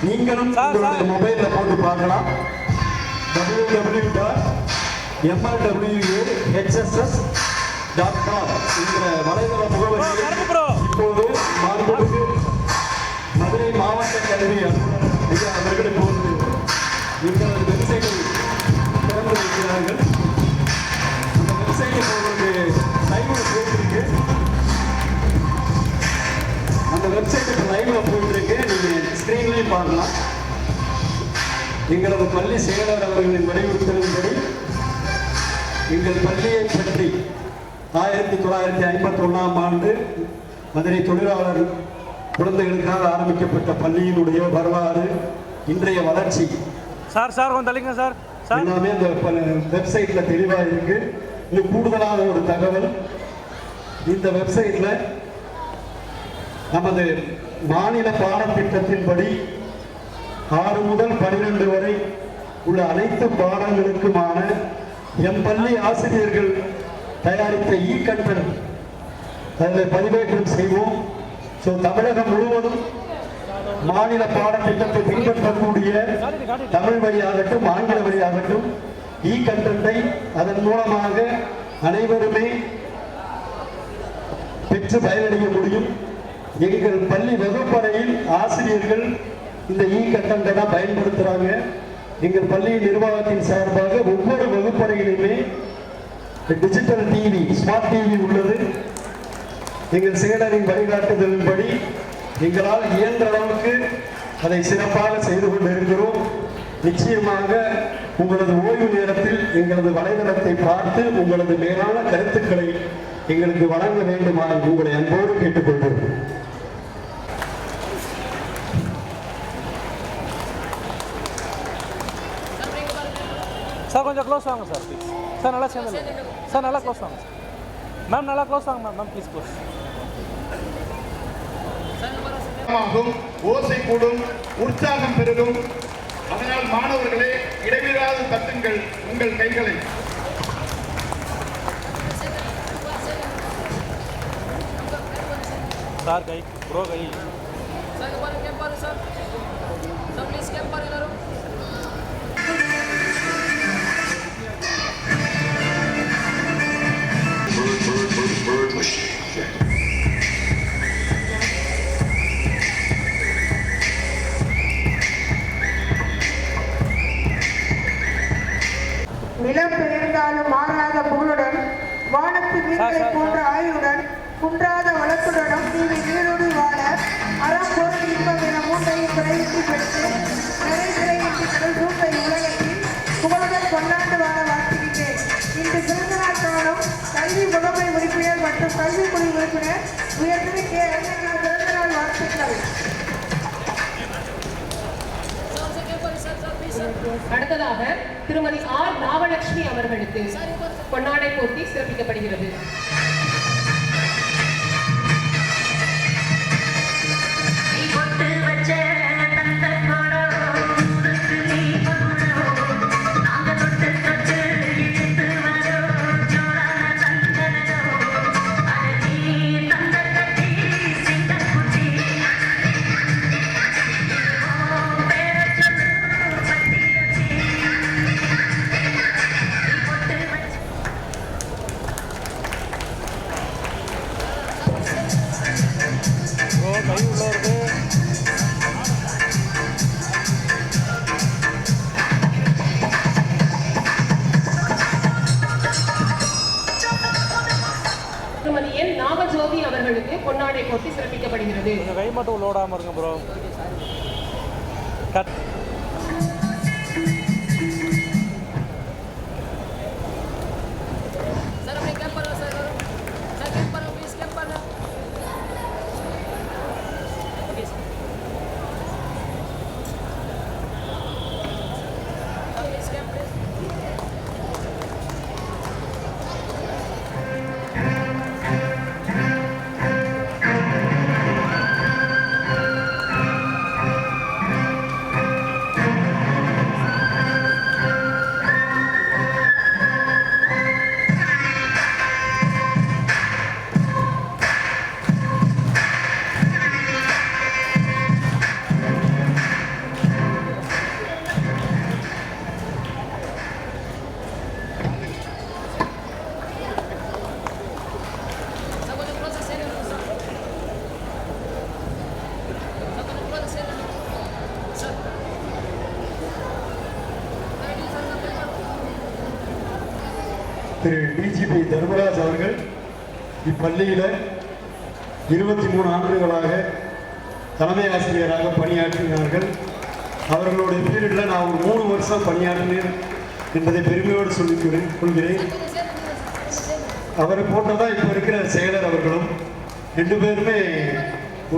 நீங்களும் உங்களுடைய மொபைல்ல போட்டு பார்க்கலாம். www.mlwahss.com என்கிற வலைதள முகவரியை இப்போது மாண்புமிகு மதுரை மாவட்ட கல்வி அலுவலர் ஐயா அவர்கள் இப்போது எங்களது வெப்சைட்டை திறந்து வைக்கிறார்கள். அந்த வெப்சைட் உங்களுக்கு லைவ்ல போயிருக்கு. அந்த வெப்சைட் இப்போ லைவ்ல போயிருக்கு. நீங்க ஸ்கிரீன்லையும் பார்க்கலாம். எங்களது பள்ளி செயலர் அவர்களின் வலியுறுத்தலின்படி எங்கள் பள்ளியை பற்றி 1951ஆம் ஆண்டு மதுரை தொழிலாளர் குழந்தைகளுக்காக ஆரம்பிக்கப்பட்ட பள்ளியினுடைய வரலாறு, இன்றைய வளர்ச்சி சார் கொஞ்சம் தள்ளிங்க சார். எல்லாமே அந்த வெப்சைட்ல தெளிவாக இருக்கு. இன்னும் கூடுதலான ஒரு தகவல், இந்த வெப்சைட்ல நமது மாநில பாடத்திட்டத்தின்படி 6 முதல் 12 வரை உள்ள அனைத்து பாடங்களுக்குமான எம் பள்ளி ஆசிரியர்கள் தயாரித்த கண்டென்ட் அதில் பதிவேற்றம் செய்வோம். ஸோ தமிழகம் முழுவதும் மாநில பாடத்திட்டத்தை பின்பற்றக்கூடிய தமிழ் வழியாகட்டும் ஆங்கில வழியாகட்டும் கண்டென்ட்டை அதன் மூலமாக அனைவருமே பெற்று பயனடைய முடியும். எங்கள் பள்ளி வகுப்பறையில் ஆசிரியர்கள் இந்த கண்டென்ட்டை தான் பயன்படுத்துறாங்க. எங்கள் பள்ளி நிர்வாகத்தின் சார்பாக ஒவ்வொரு வகுப்பறையிலுமே டிஜிட்டல் டிவி, ஸ்மார்ட் டிவி உள்ளது. எங்கள் செயலரின் வழிகாட்டுதலின்படி எங்களால் இயன்ற அளவுக்கு அதை சிறப்பாக செய்து கொண்டிருக்கிறோம். நிச்சயமாக உங்களது ஓய்வு நேரத்தில் எங்களது வலைதளத்தை பார்த்து உங்களது மேலான கருத்துக்களை எங்களுக்கு வழங்க வேண்டுமாறு உங்களை அன்போடு கேட்டுக்கொள்கிறோம். சார் கொஞ்சம் க்ளோஸ் வாங்க சார் ப்ளீஸ். சார் நல்லா சேர்ந்து சார், நல்லா க்ளோஸ் வாங்க மேம். நல்லா க்ளோஸ் வாங்க மேம். Please close. ஓசை கூடும், உற்சாகம் பெருகும். அதனால் மாணவர்களே இடைவிடாது தட்டுங்கள் உங்கள் கைகளை. சார் கை ப்ரோ கை நிலம் பெயர்ந்தாலும் மாறாத புகழுடன், வானத்து மீன்களை போன்ற ஆயுடன், குன்றாத வளத்துடனும் நீவி வீரோடு வாழ அறம் பொருள் இன்பம் என மூன்றையும் குறையின்றி பெற்று நிறையின்றி கடல் சூழ்ந்த உலகத்தில் புகழுடன் கொண்டாண்டு வாழ வாழ்த்துகின்றேன். இன்று பிறந்த நாள் காணும் கல்வி முகமை உறுப்பினர் மற்றும் கல்விக்குழு உறுப்பினர் உயர்திரு கே. பிறந்த நாள் வாழ்த்துக்கள். அடுத்ததாக திருமதி ஆர். ராமலட்சுமி அவர்களுக்கு பொன்னாடை போட்டி சிறப்பிக்கப்படுகிறது. வச்ச தந்த கோடம் நீ நாங்க தொட்டு அவர்களுக்கு பொன்னாடை போட்டி சிறப்பிக்கப்படுகிறது. கொஞ்சம் கை மட்டும் லோடாமல் இருங்க ப்ரோ. கட். திரு டிஜிபி தர்மராஜ் அவர்கள் இப்பள்ளியில் 23 ஆண்டுகளாக தலைமை ஆசிரியராக பணியாற்றினார்கள். அவர்களுடைய பீரியடில் நான் ஒரு 3 வருஷம் பணியாற்றினேன் என்பதை பெருமையோடு சொல்லிக் கொள்கிறேன். அவரை போட்டதான் இப்போ இருக்கிற செயலர் அவர்களும் 2 பேருமே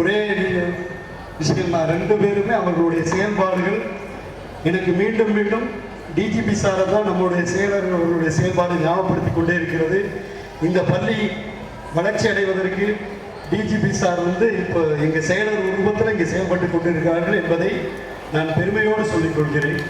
ஒரே விஷயம்தான். 2 பேருமே அவர்களுடைய செயல்பாடுகள் எனக்கு மீண்டும் மீண்டும் டிஜிபி சாரை தான் நம்முடைய செயலர் அவர்களுடைய செயல்பாடு ஞாபகப்படுத்திக் கொண்டே இருக்கிறது. இந்த பள்ளி வளர்ச்சி அடைவதற்கு டிஜிபி சார் இப்போ எங்கள் செயலர் உருவத்தில் இங்கே செயல்பட்டு கொண்டிருக்கிறார்கள் என்பதை நான் பெருமையோடு சொல்லிக் கொள்கிறேன்.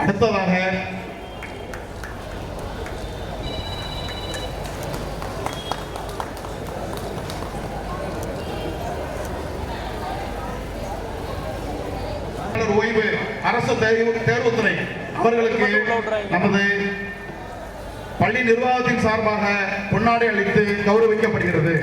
அடுத்ததாக ஓய்வு அரசு தேர்வுத்துறை அவர்களுக்கு நமது பள்ளி நிர்வாகத்தின் சார்பாக பொன்னாடை அளித்து கௌரவிக்கப்படுகிறது.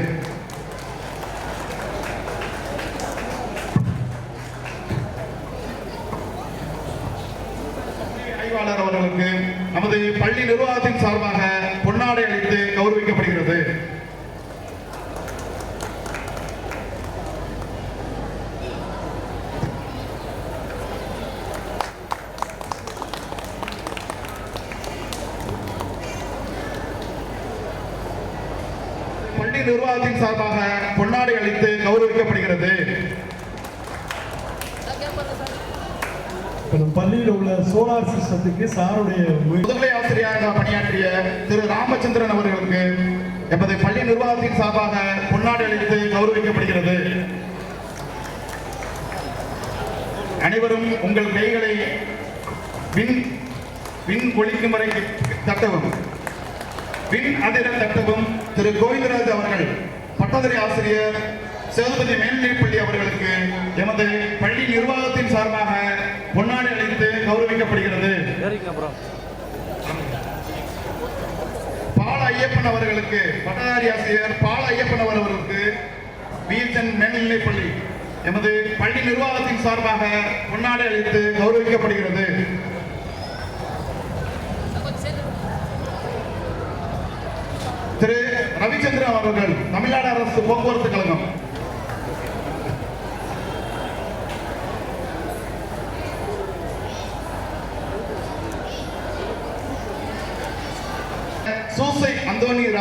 ஆய்வாளர் அவர்களுக்கு நமது பள்ளி நிர்வாகத்தின் சார்பாக பொன்னாடை அளித்து கௌரவிக்கப்படுகிறது. பள்ளி நிர்வாகத்தின் சார்பாக பொன்னாடை அளித்து கௌரவிக்கப்படுகிறது. பள்ளியில் உள்ள சோலார் சிஸ்டத்துக்கு சாருடைய முதுகலை ஆசிரியராக பணியாற்றிய திரு ராமச்சந்திரன் அவர்களுக்கு எமது பள்ளி நிர்வாகத்தின் சார்பாக பொன்னாடை அளித்து கௌரவிக்கப்படுகிறது. அனைவரும் உங்கள் கைகளை விண் ஒலிக்கும் வரை தட்டவும். விண் அதிர தட்டவும். திரு கோவிந்தராஜ் அவர்கள் பட்டதாரி ஆசிரியர் சேதுபதி மேல்நிலைப்பள்ளி அவர்களுக்கு எமது பள்ளி நிர்வாகத்தின் சார்பாக பொன்னாடை அளித்து கௌரவிக்கப்படுகிறது. பால ஐயப்பன் அவர்களுக்கு பட்டதாரி ஆசிரியர் பால ஐயப்பன் அவர்களுக்கு பிஎச்என் மேல்நிலைப்பள்ளி எமது பள்ளி நிர்வாகத்தின் சார்பாக பொன்னாடை அளித்து கௌரவிக்கப்படுகிறது. திரு ரவிச்சந்திரன் அவர்கள் தமிழ்நாடு அரசு போக்குவரத்து கழகம்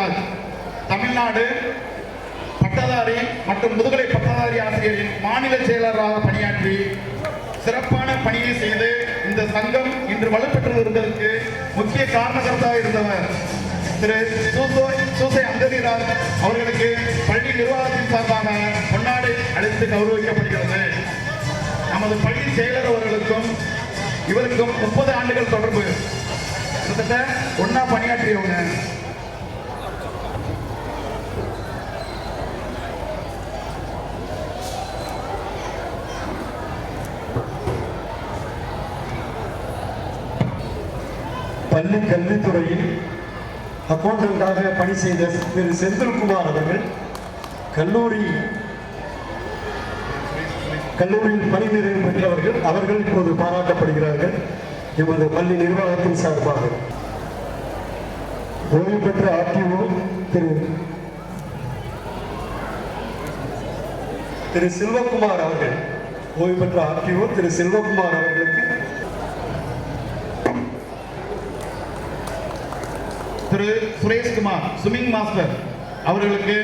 அந்தோணிராஜ் தமிழ்நாடு பட்டதாரி மற்றும் முதுகலை பட்டதாரி ஆசிரியரின் மாநில செயலராக பணியாற்றி சிறப்பான பணியை செய்து இந்த சங்கம் இன்று வலுப்பெற்று வருவதற்கு முக்கிய காரணகர்த்தாக இருந்தவர் திரு சூசை அந்தோணிராஜ் அவர்களுக்கு பள்ளி நிர்வாகத்தின் சார்பாக பொன்னாடை அளித்து கௌரவிக்கப்படுகிறது. நமது பள்ளி செயலர் அவர்களுக்கும் இவருக்கும் 30 ஆண்டுகள் தொடர்பு, கிட்டத்தட்ட ஒன்னா பணியாற்றியவங்க. பள்ளி கல்வித்துறையில் அக்கௌண்டண்டாக பணி செய்த திரு செந்தில்குமார் அவர்கள் கல்லூரியில் பணி நிறைவு பெற்றவர்கள். அவர்கள் இப்போது பாராட்டப்படுகிறார்கள் எமது பள்ளி நிர்வாகத்தின் சார்பாக. ஓய்வு பெற்ற ஆர்டிஓ திரு செல்வகுமார் அவர்கள், ஓய்வு பெற்ற ஆர்டிஓ திரு செல்வகுமார் அவர்களுக்கு திரு சுரேஷ்குமார் ஸ்விம்மிங் மாஸ்டர் அவர்களுக்கு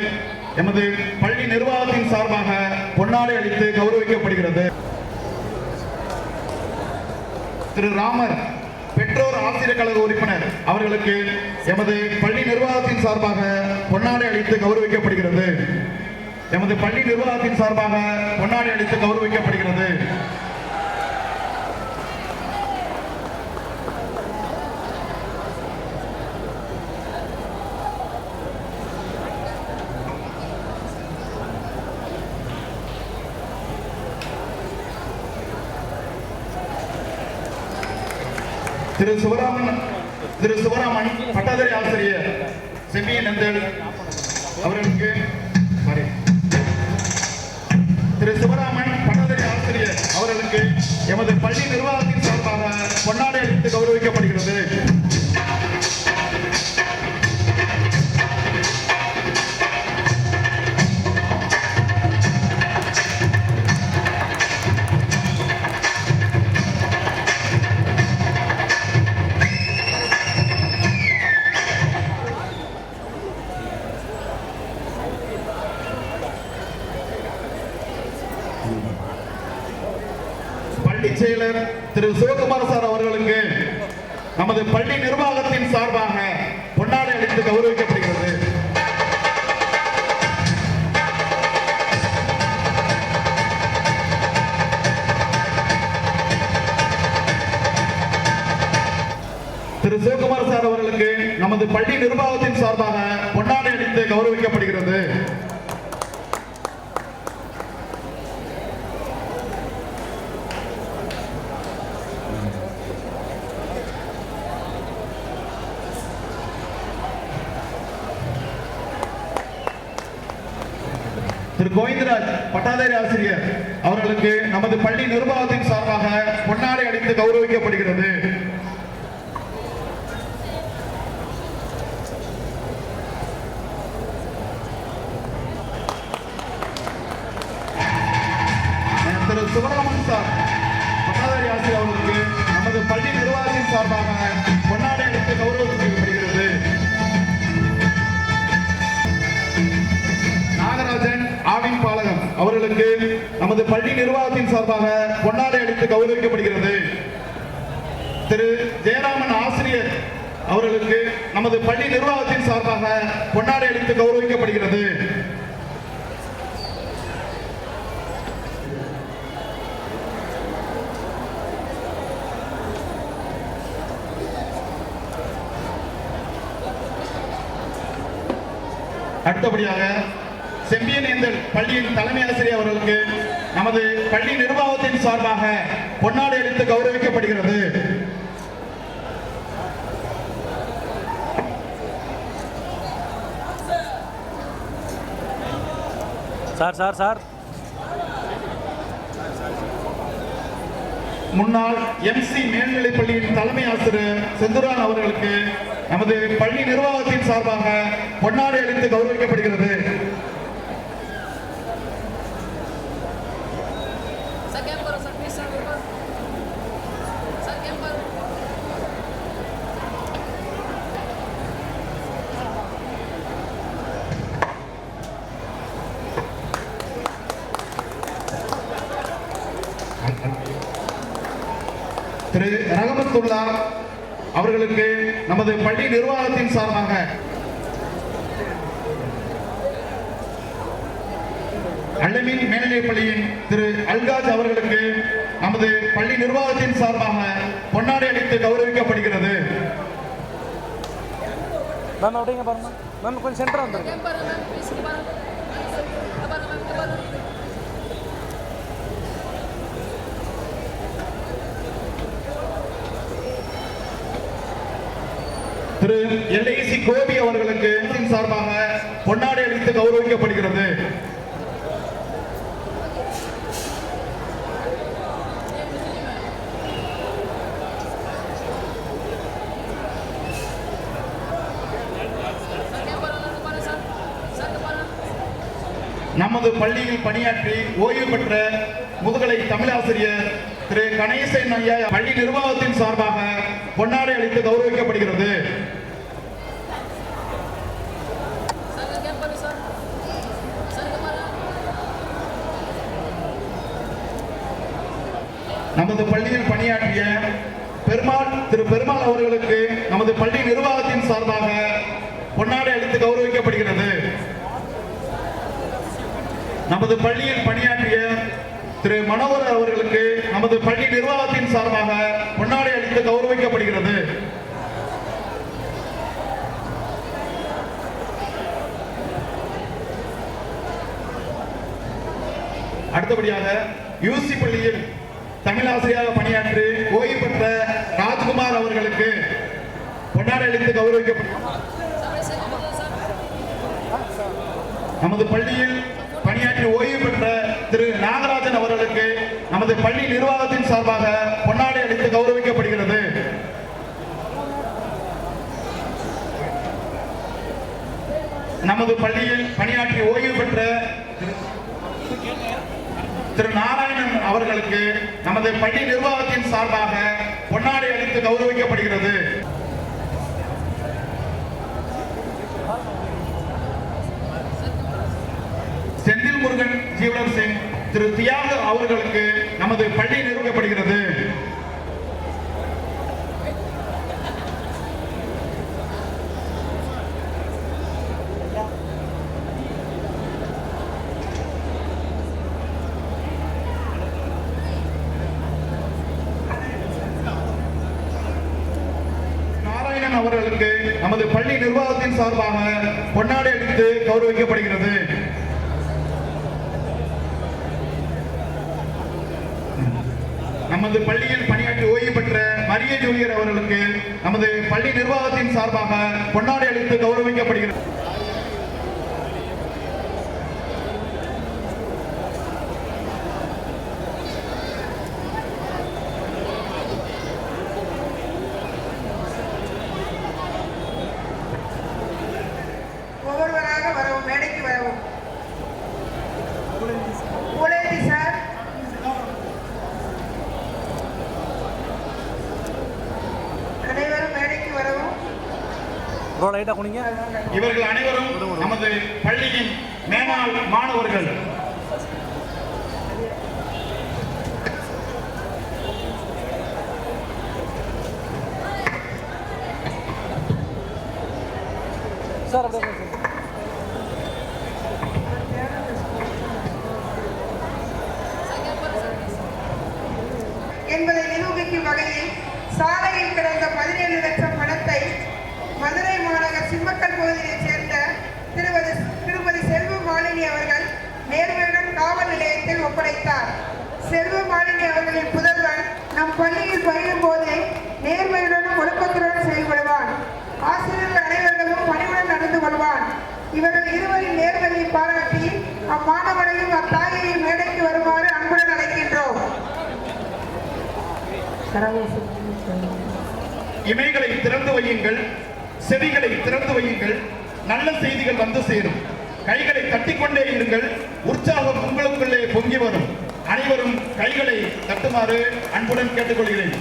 எமது பள்ளி நிர்வாகத்தின் சார்பாக பொன்னாடை அளித்து கௌரவிக்கப்படுகிறது. திரு ராமர் பெற்றோர் ஆசிரியர் கழக உறுப்பினர் அவர்களுக்கு எமது பள்ளி நிர்வாகத்தின் சார்பாக பொன்னாடை அளித்து கௌரவிக்கப்படுகிறது. எமது பள்ளி நிர்வாகத்தின் சார்பாக பொன்னாடை அளித்து கௌரவிக்கப்படுகிறது. திரு சிவராமன் பட்டதாரி ஆசிரியர் செம்பியன் நந்தல் அவர்களுக்கு திரு சிவராமன் பட்டதாரி ஆசிரியர் அவர்களுக்கு எமது பள்ளி நிர்வாகத்தின் சார்பாக பொன்னாடை அளித்து கௌரவிக்கப்படுகிறது. பள்ளி செயலர் திரு சிவகுமார் சார் அவர்களுக்கு நமது பள்ளி நிர்வாகத்தின் சார்பாக பொன்னாடை அளித்து கௌரவிக்கப்படுகிறது. திரு சிவகுமார் சார் அவர்களுக்கு நமது பள்ளி நிர்வாகத்தின் சார்பாக பொன்னாடை அளித்து கௌரவிக்கப்படுகிறது. திரு கோவிந்தராஜ் பட்டதாரி ஆசிரியர் அவர்களுக்கு நமது பள்ளி நிர்வாகத்தின் சார்பாக பொன்னாடை அளித்து கௌரவிக்கப்படுகிறது. திரு சிவராமன் சார் பட்டதாரி ஆசிரியர் அவர்களுக்கு நமது பள்ளி நிர்வாகத்தின் சார்பாக பொன்னாடை அளித்து கௌரவிக்கப்படுகிறது. நாகராஜன் ஆவின் பாலகம் அவர்களுக்கு நமது பள்ளி நிர்வாகத்தின் சார்பாக பொன்னாடை அளித்து கௌரவிக்கப்படுகிறது. திரு ஜெயராமன் ஆசிரியர் அவர்களுக்கு நமது பள்ளி நிர்வாகத்தின் சார்பாக பொன்னாடை அளித்து கௌரவிக்கப்படுகிறது. அடுத்தபடியாக செம்பியனேந்தல் பள்ளியின் தலைமை ஆசிரியர் அவர்களுக்கு நமது பள்ளி நிர்வாகத்தின் சார்பாக பொன்னாடை அளித்து கௌரவிக்கப்படுகிறது. சார் முன்னாள் எம்சி மேல்நிலைப் பள்ளியின் தலைமை ஆசிரியர் செந்துரான் அவர்களுக்கு நமது பள்ளி நிர்வாகத்தின் சார்பாக பொன்னாடை அளித்து கௌரவிக்கப்படுகிறது. திரு ரஹமத்துல்லா அவர்களுக்கு நமது பள்ளி நிர்வாகத்தின் சார்பாக அல்லமின் மேல்நிலைப் பள்ளியின் திரு அல்காஜ் அவர்களுக்கு நமது பள்ளி நிர்வாகத்தின் சார்பாக பொன்னாடை அளித்து கௌரவிக்கப்படுகிறது. மேம் அப்படிங்க பாருங்க மேம், கொஞ்சம் சென்டர் வந்துருங்க. திரு எல்ஐசி கோபி அவர்களுக்கு சார்பாக பொன்னாடை அளித்து கௌரவிக்கப்படுகிறது. நமது பள்ளியில் பணியாற்றி ஓய்வு பெற்ற முதுகலை தமிழாசிரியர் திரு கணேசன் ஐயா பள்ளி நிர்வாகத்தின் சார்பாக பொன்னாடை அளித்து கௌரவிக்கப்படுகிறது. நமது பள்ளியில் பணியாற்றிய திரு பெருமாள் அவர்களுக்கு நமது பள்ளி நிர்வாகத்தின் சார்பாக பொன்னாடை அளித்து கௌரவிக்கப்படுகிறது. நமது பள்ளியில் பணியாற்றிய திரு மனோகர் அவர்களுக்கு நமது பள்ளி நிர்வாகத்தின் சார்பாக பொன்னாடை அளித்து கௌரவிக்கப்படுகிறது. அடுத்தபடியாக யூசி பள்ளியில் தமிழாசிரியராக பணியாற்றி ஓய்வு பெற்ற ராஜ்குமார் அவர்களுக்கு பொன்னாடை அளித்து கௌரவிக்கப்படுகிறது. நமது பள்ளியில் பணியாற்றி ஓய்வு பெற்ற திரு நாகராஜன் அவர்களுக்கு நமது பள்ளி நிர்வாகத்தின் சார்பாக பொன்னாடை அளித்து கௌரவிக்கப்படுகிறது. நமது பள்ளியில் பணியாற்றி ஓய்வு பெற்ற திரு நாராயணன் அவர்களுக்கு நமது பள்ளி நிர்வாகத்தின் சார்பாக பொன்னாடை அளித்து கௌரவிக்கப்படுகிறது. செந்தில் முருகன் ஜீவனர் சிங் திரு தியாக அவர்களுக்கு நமது பள்ளி நிறுவப்படுகிறது. நாராயணன் அவர்களுக்கு நமது பள்ளி நிர்வாகத்தின் சார்பாக பொன்னாடை அளித்து கௌரவிக்கப்படுகிறது. நமது பள்ளியில் பணியாற்றி ஓய்வு பெற்ற மரிய ஜூலியர் அவர்களுக்கு நமது பள்ளி நிர்வாகத்தின் சார்பாக பொன்னாடை அளித்து கௌரவிக்கப்படுகிறது. ஒவ்வொருவராக வரவும், மேடைக்கு வரவும். புலேதி சார், அனைவரும் மேடைக்கு வரவும். இவர்கள் அனைவரும் நமது பள்ளியின் மேலாள் மாணவர்கள். சார் அப்படியே என்பதை நிரூபிக்கும் வகையில் சாலையில் கிடந்த 17 லட்சம் பணத்தை மதுரை மாநகர் சிம்மக்கல் பகுதியைச் சேர்ந்த திருமதி செல்வ மாலினி அவர்கள் நேர்மையுடன் காவல் நிலையத்தில் ஒப்படைத்தார். செல்வ மாலினி அவர்களின் புதல்வன் நம் பள்ளியில் பயிலும் போதே நேர்மையுடனும் ஒழுக்கத்துடன் செயல்படுவான். ஆசிரியர்கள் அனைவர்களும் பணிவுடன் நடந்து கொள்வான். இவர்கள் இருவரின் நேர்மையை பாராட்டி அம்மாணவனையும் அத்தாயையும் மேடைக்கு வருமாறு அன்புடன் அழைக்கின்றோம். இமைகளை திறந்து வையுங்கள், செவிகளை திறந்து வையுங்கள், நல்ல செய்திகள் வந்து சேரும். கைகளை தட்டிக்கொண்டே இருங்கள், உற்சாகம் உங்களுக்குள்ளே பொங்கி வரும். அனைவரும் கைகளை தட்டுமாறு அன்புடன் கேட்டுக்கொள்கிறேன்.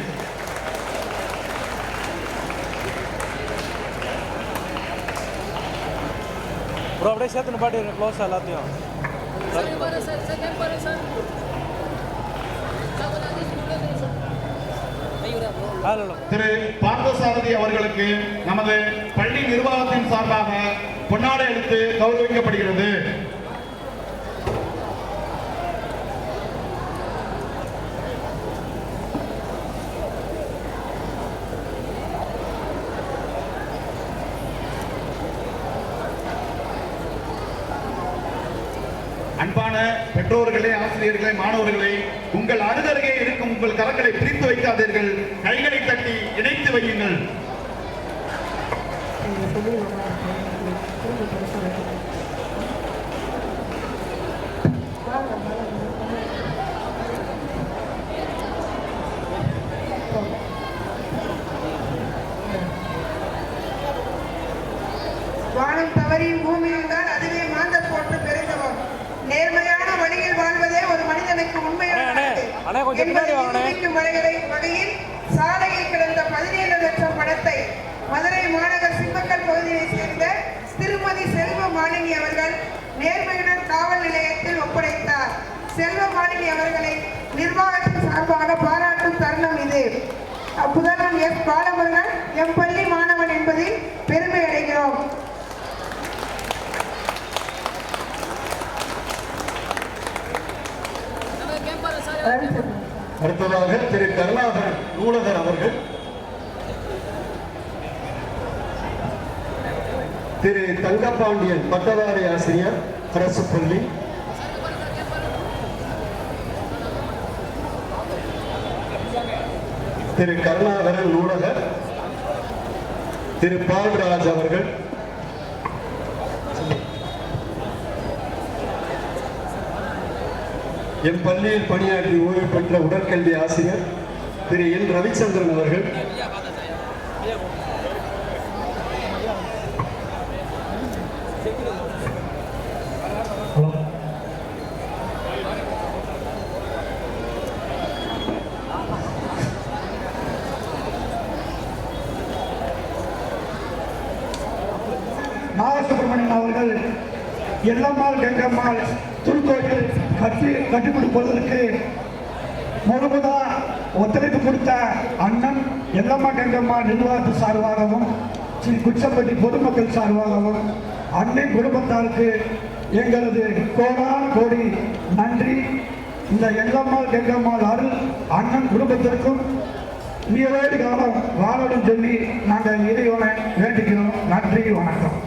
அப்படியே சேர்த்து பாட்டு க்ளோஸ் எல்லாத்தையும். ஐயோ திரு பார்த்தசாரதி அவர்களுக்கு நமது பள்ளி நிர்வாகத்தின் சார்பாக பொன்னாடை அளித்து கௌரவிக்கப்படுகிறது. அன்பான பெற்றோர்களே, ஆசிரியர்களே, மாணவர்களே, உங்கள் அருகருகே இருக்கும் உங்கள் கரங்களை பிரித்து வைக்காதீர்கள், கைகளை தட்டி இணைத்து வையுங்கள். வானம் தவறி பூமியில் தான் அதுவே மாந்த போட்டு பெருந்தவம். நேர்மையான வழியில் வாழ்வதே ஒரு மனிதனுக்கு உண்மையான வகையில் சாலையில் கிடந்த 17 லட்சம் பணத்தை மதுரை மாநகர் சிம்மக்கல் பகுதியை சேர்ந்த திருமதி செல்வ மாலினி அவர்கள் நேர்மையுடன் காவல் நிலையத்தில் ஒப்படைத்தார். செல்வ மாலினி அவர்களை நிர்வாகத்தின் சார்பாக பாராட்டும் தருணம் இது. புதல்வன் எஸ் பாலமுருகன் எம் பள்ளி மாணவன் என்பதில் பெருமை அடைகிறோம். அடுத்ததாக திரு கருணாகரன் நூலகர் அவர்கள், திரு தங்கபாண்டியன் பட்டதாரி ஆசிரியர் அரசு பள்ளி, திரு கருணாகரன் நூலகர், திரு பால்ராஜ் அவர்கள், எம் பள்ளியில் பணியாற்றி ஓய்வு பெற்ற உடற்கல்வி ஆசிரியர் திரு என் ரவிச்சந்திரன் அவர்கள், நாகசுப்பிரமணியன் அவர்கள் எல்லம்மாள் கங்கம்மாள் திருக்கோயில் கட்டி கொடுப்பதற்கு முழுவதா ஒத்துழைப்பு கொடுத்த அண்ணன் எல்லம்மா கங்கம்மா நிர்வாகத்து சார்பாகவும் ஸ்ரீ குச்சம்பட்டி பொதுமக்கள் சார்பாகவும் அன்னை குடும்பத்தாருக்கு எங்களது கோடான கோடி நன்றி. இந்த எல்லம்மாள் கங்கம்மாள் அருள் அண்ணன் குடும்பத்திற்கும் நீரோடு காலம் வாழணும் சொல்லி நாங்கள் இறைவனை வேண்டிக்கிறோம். நன்றி, வணக்கம்.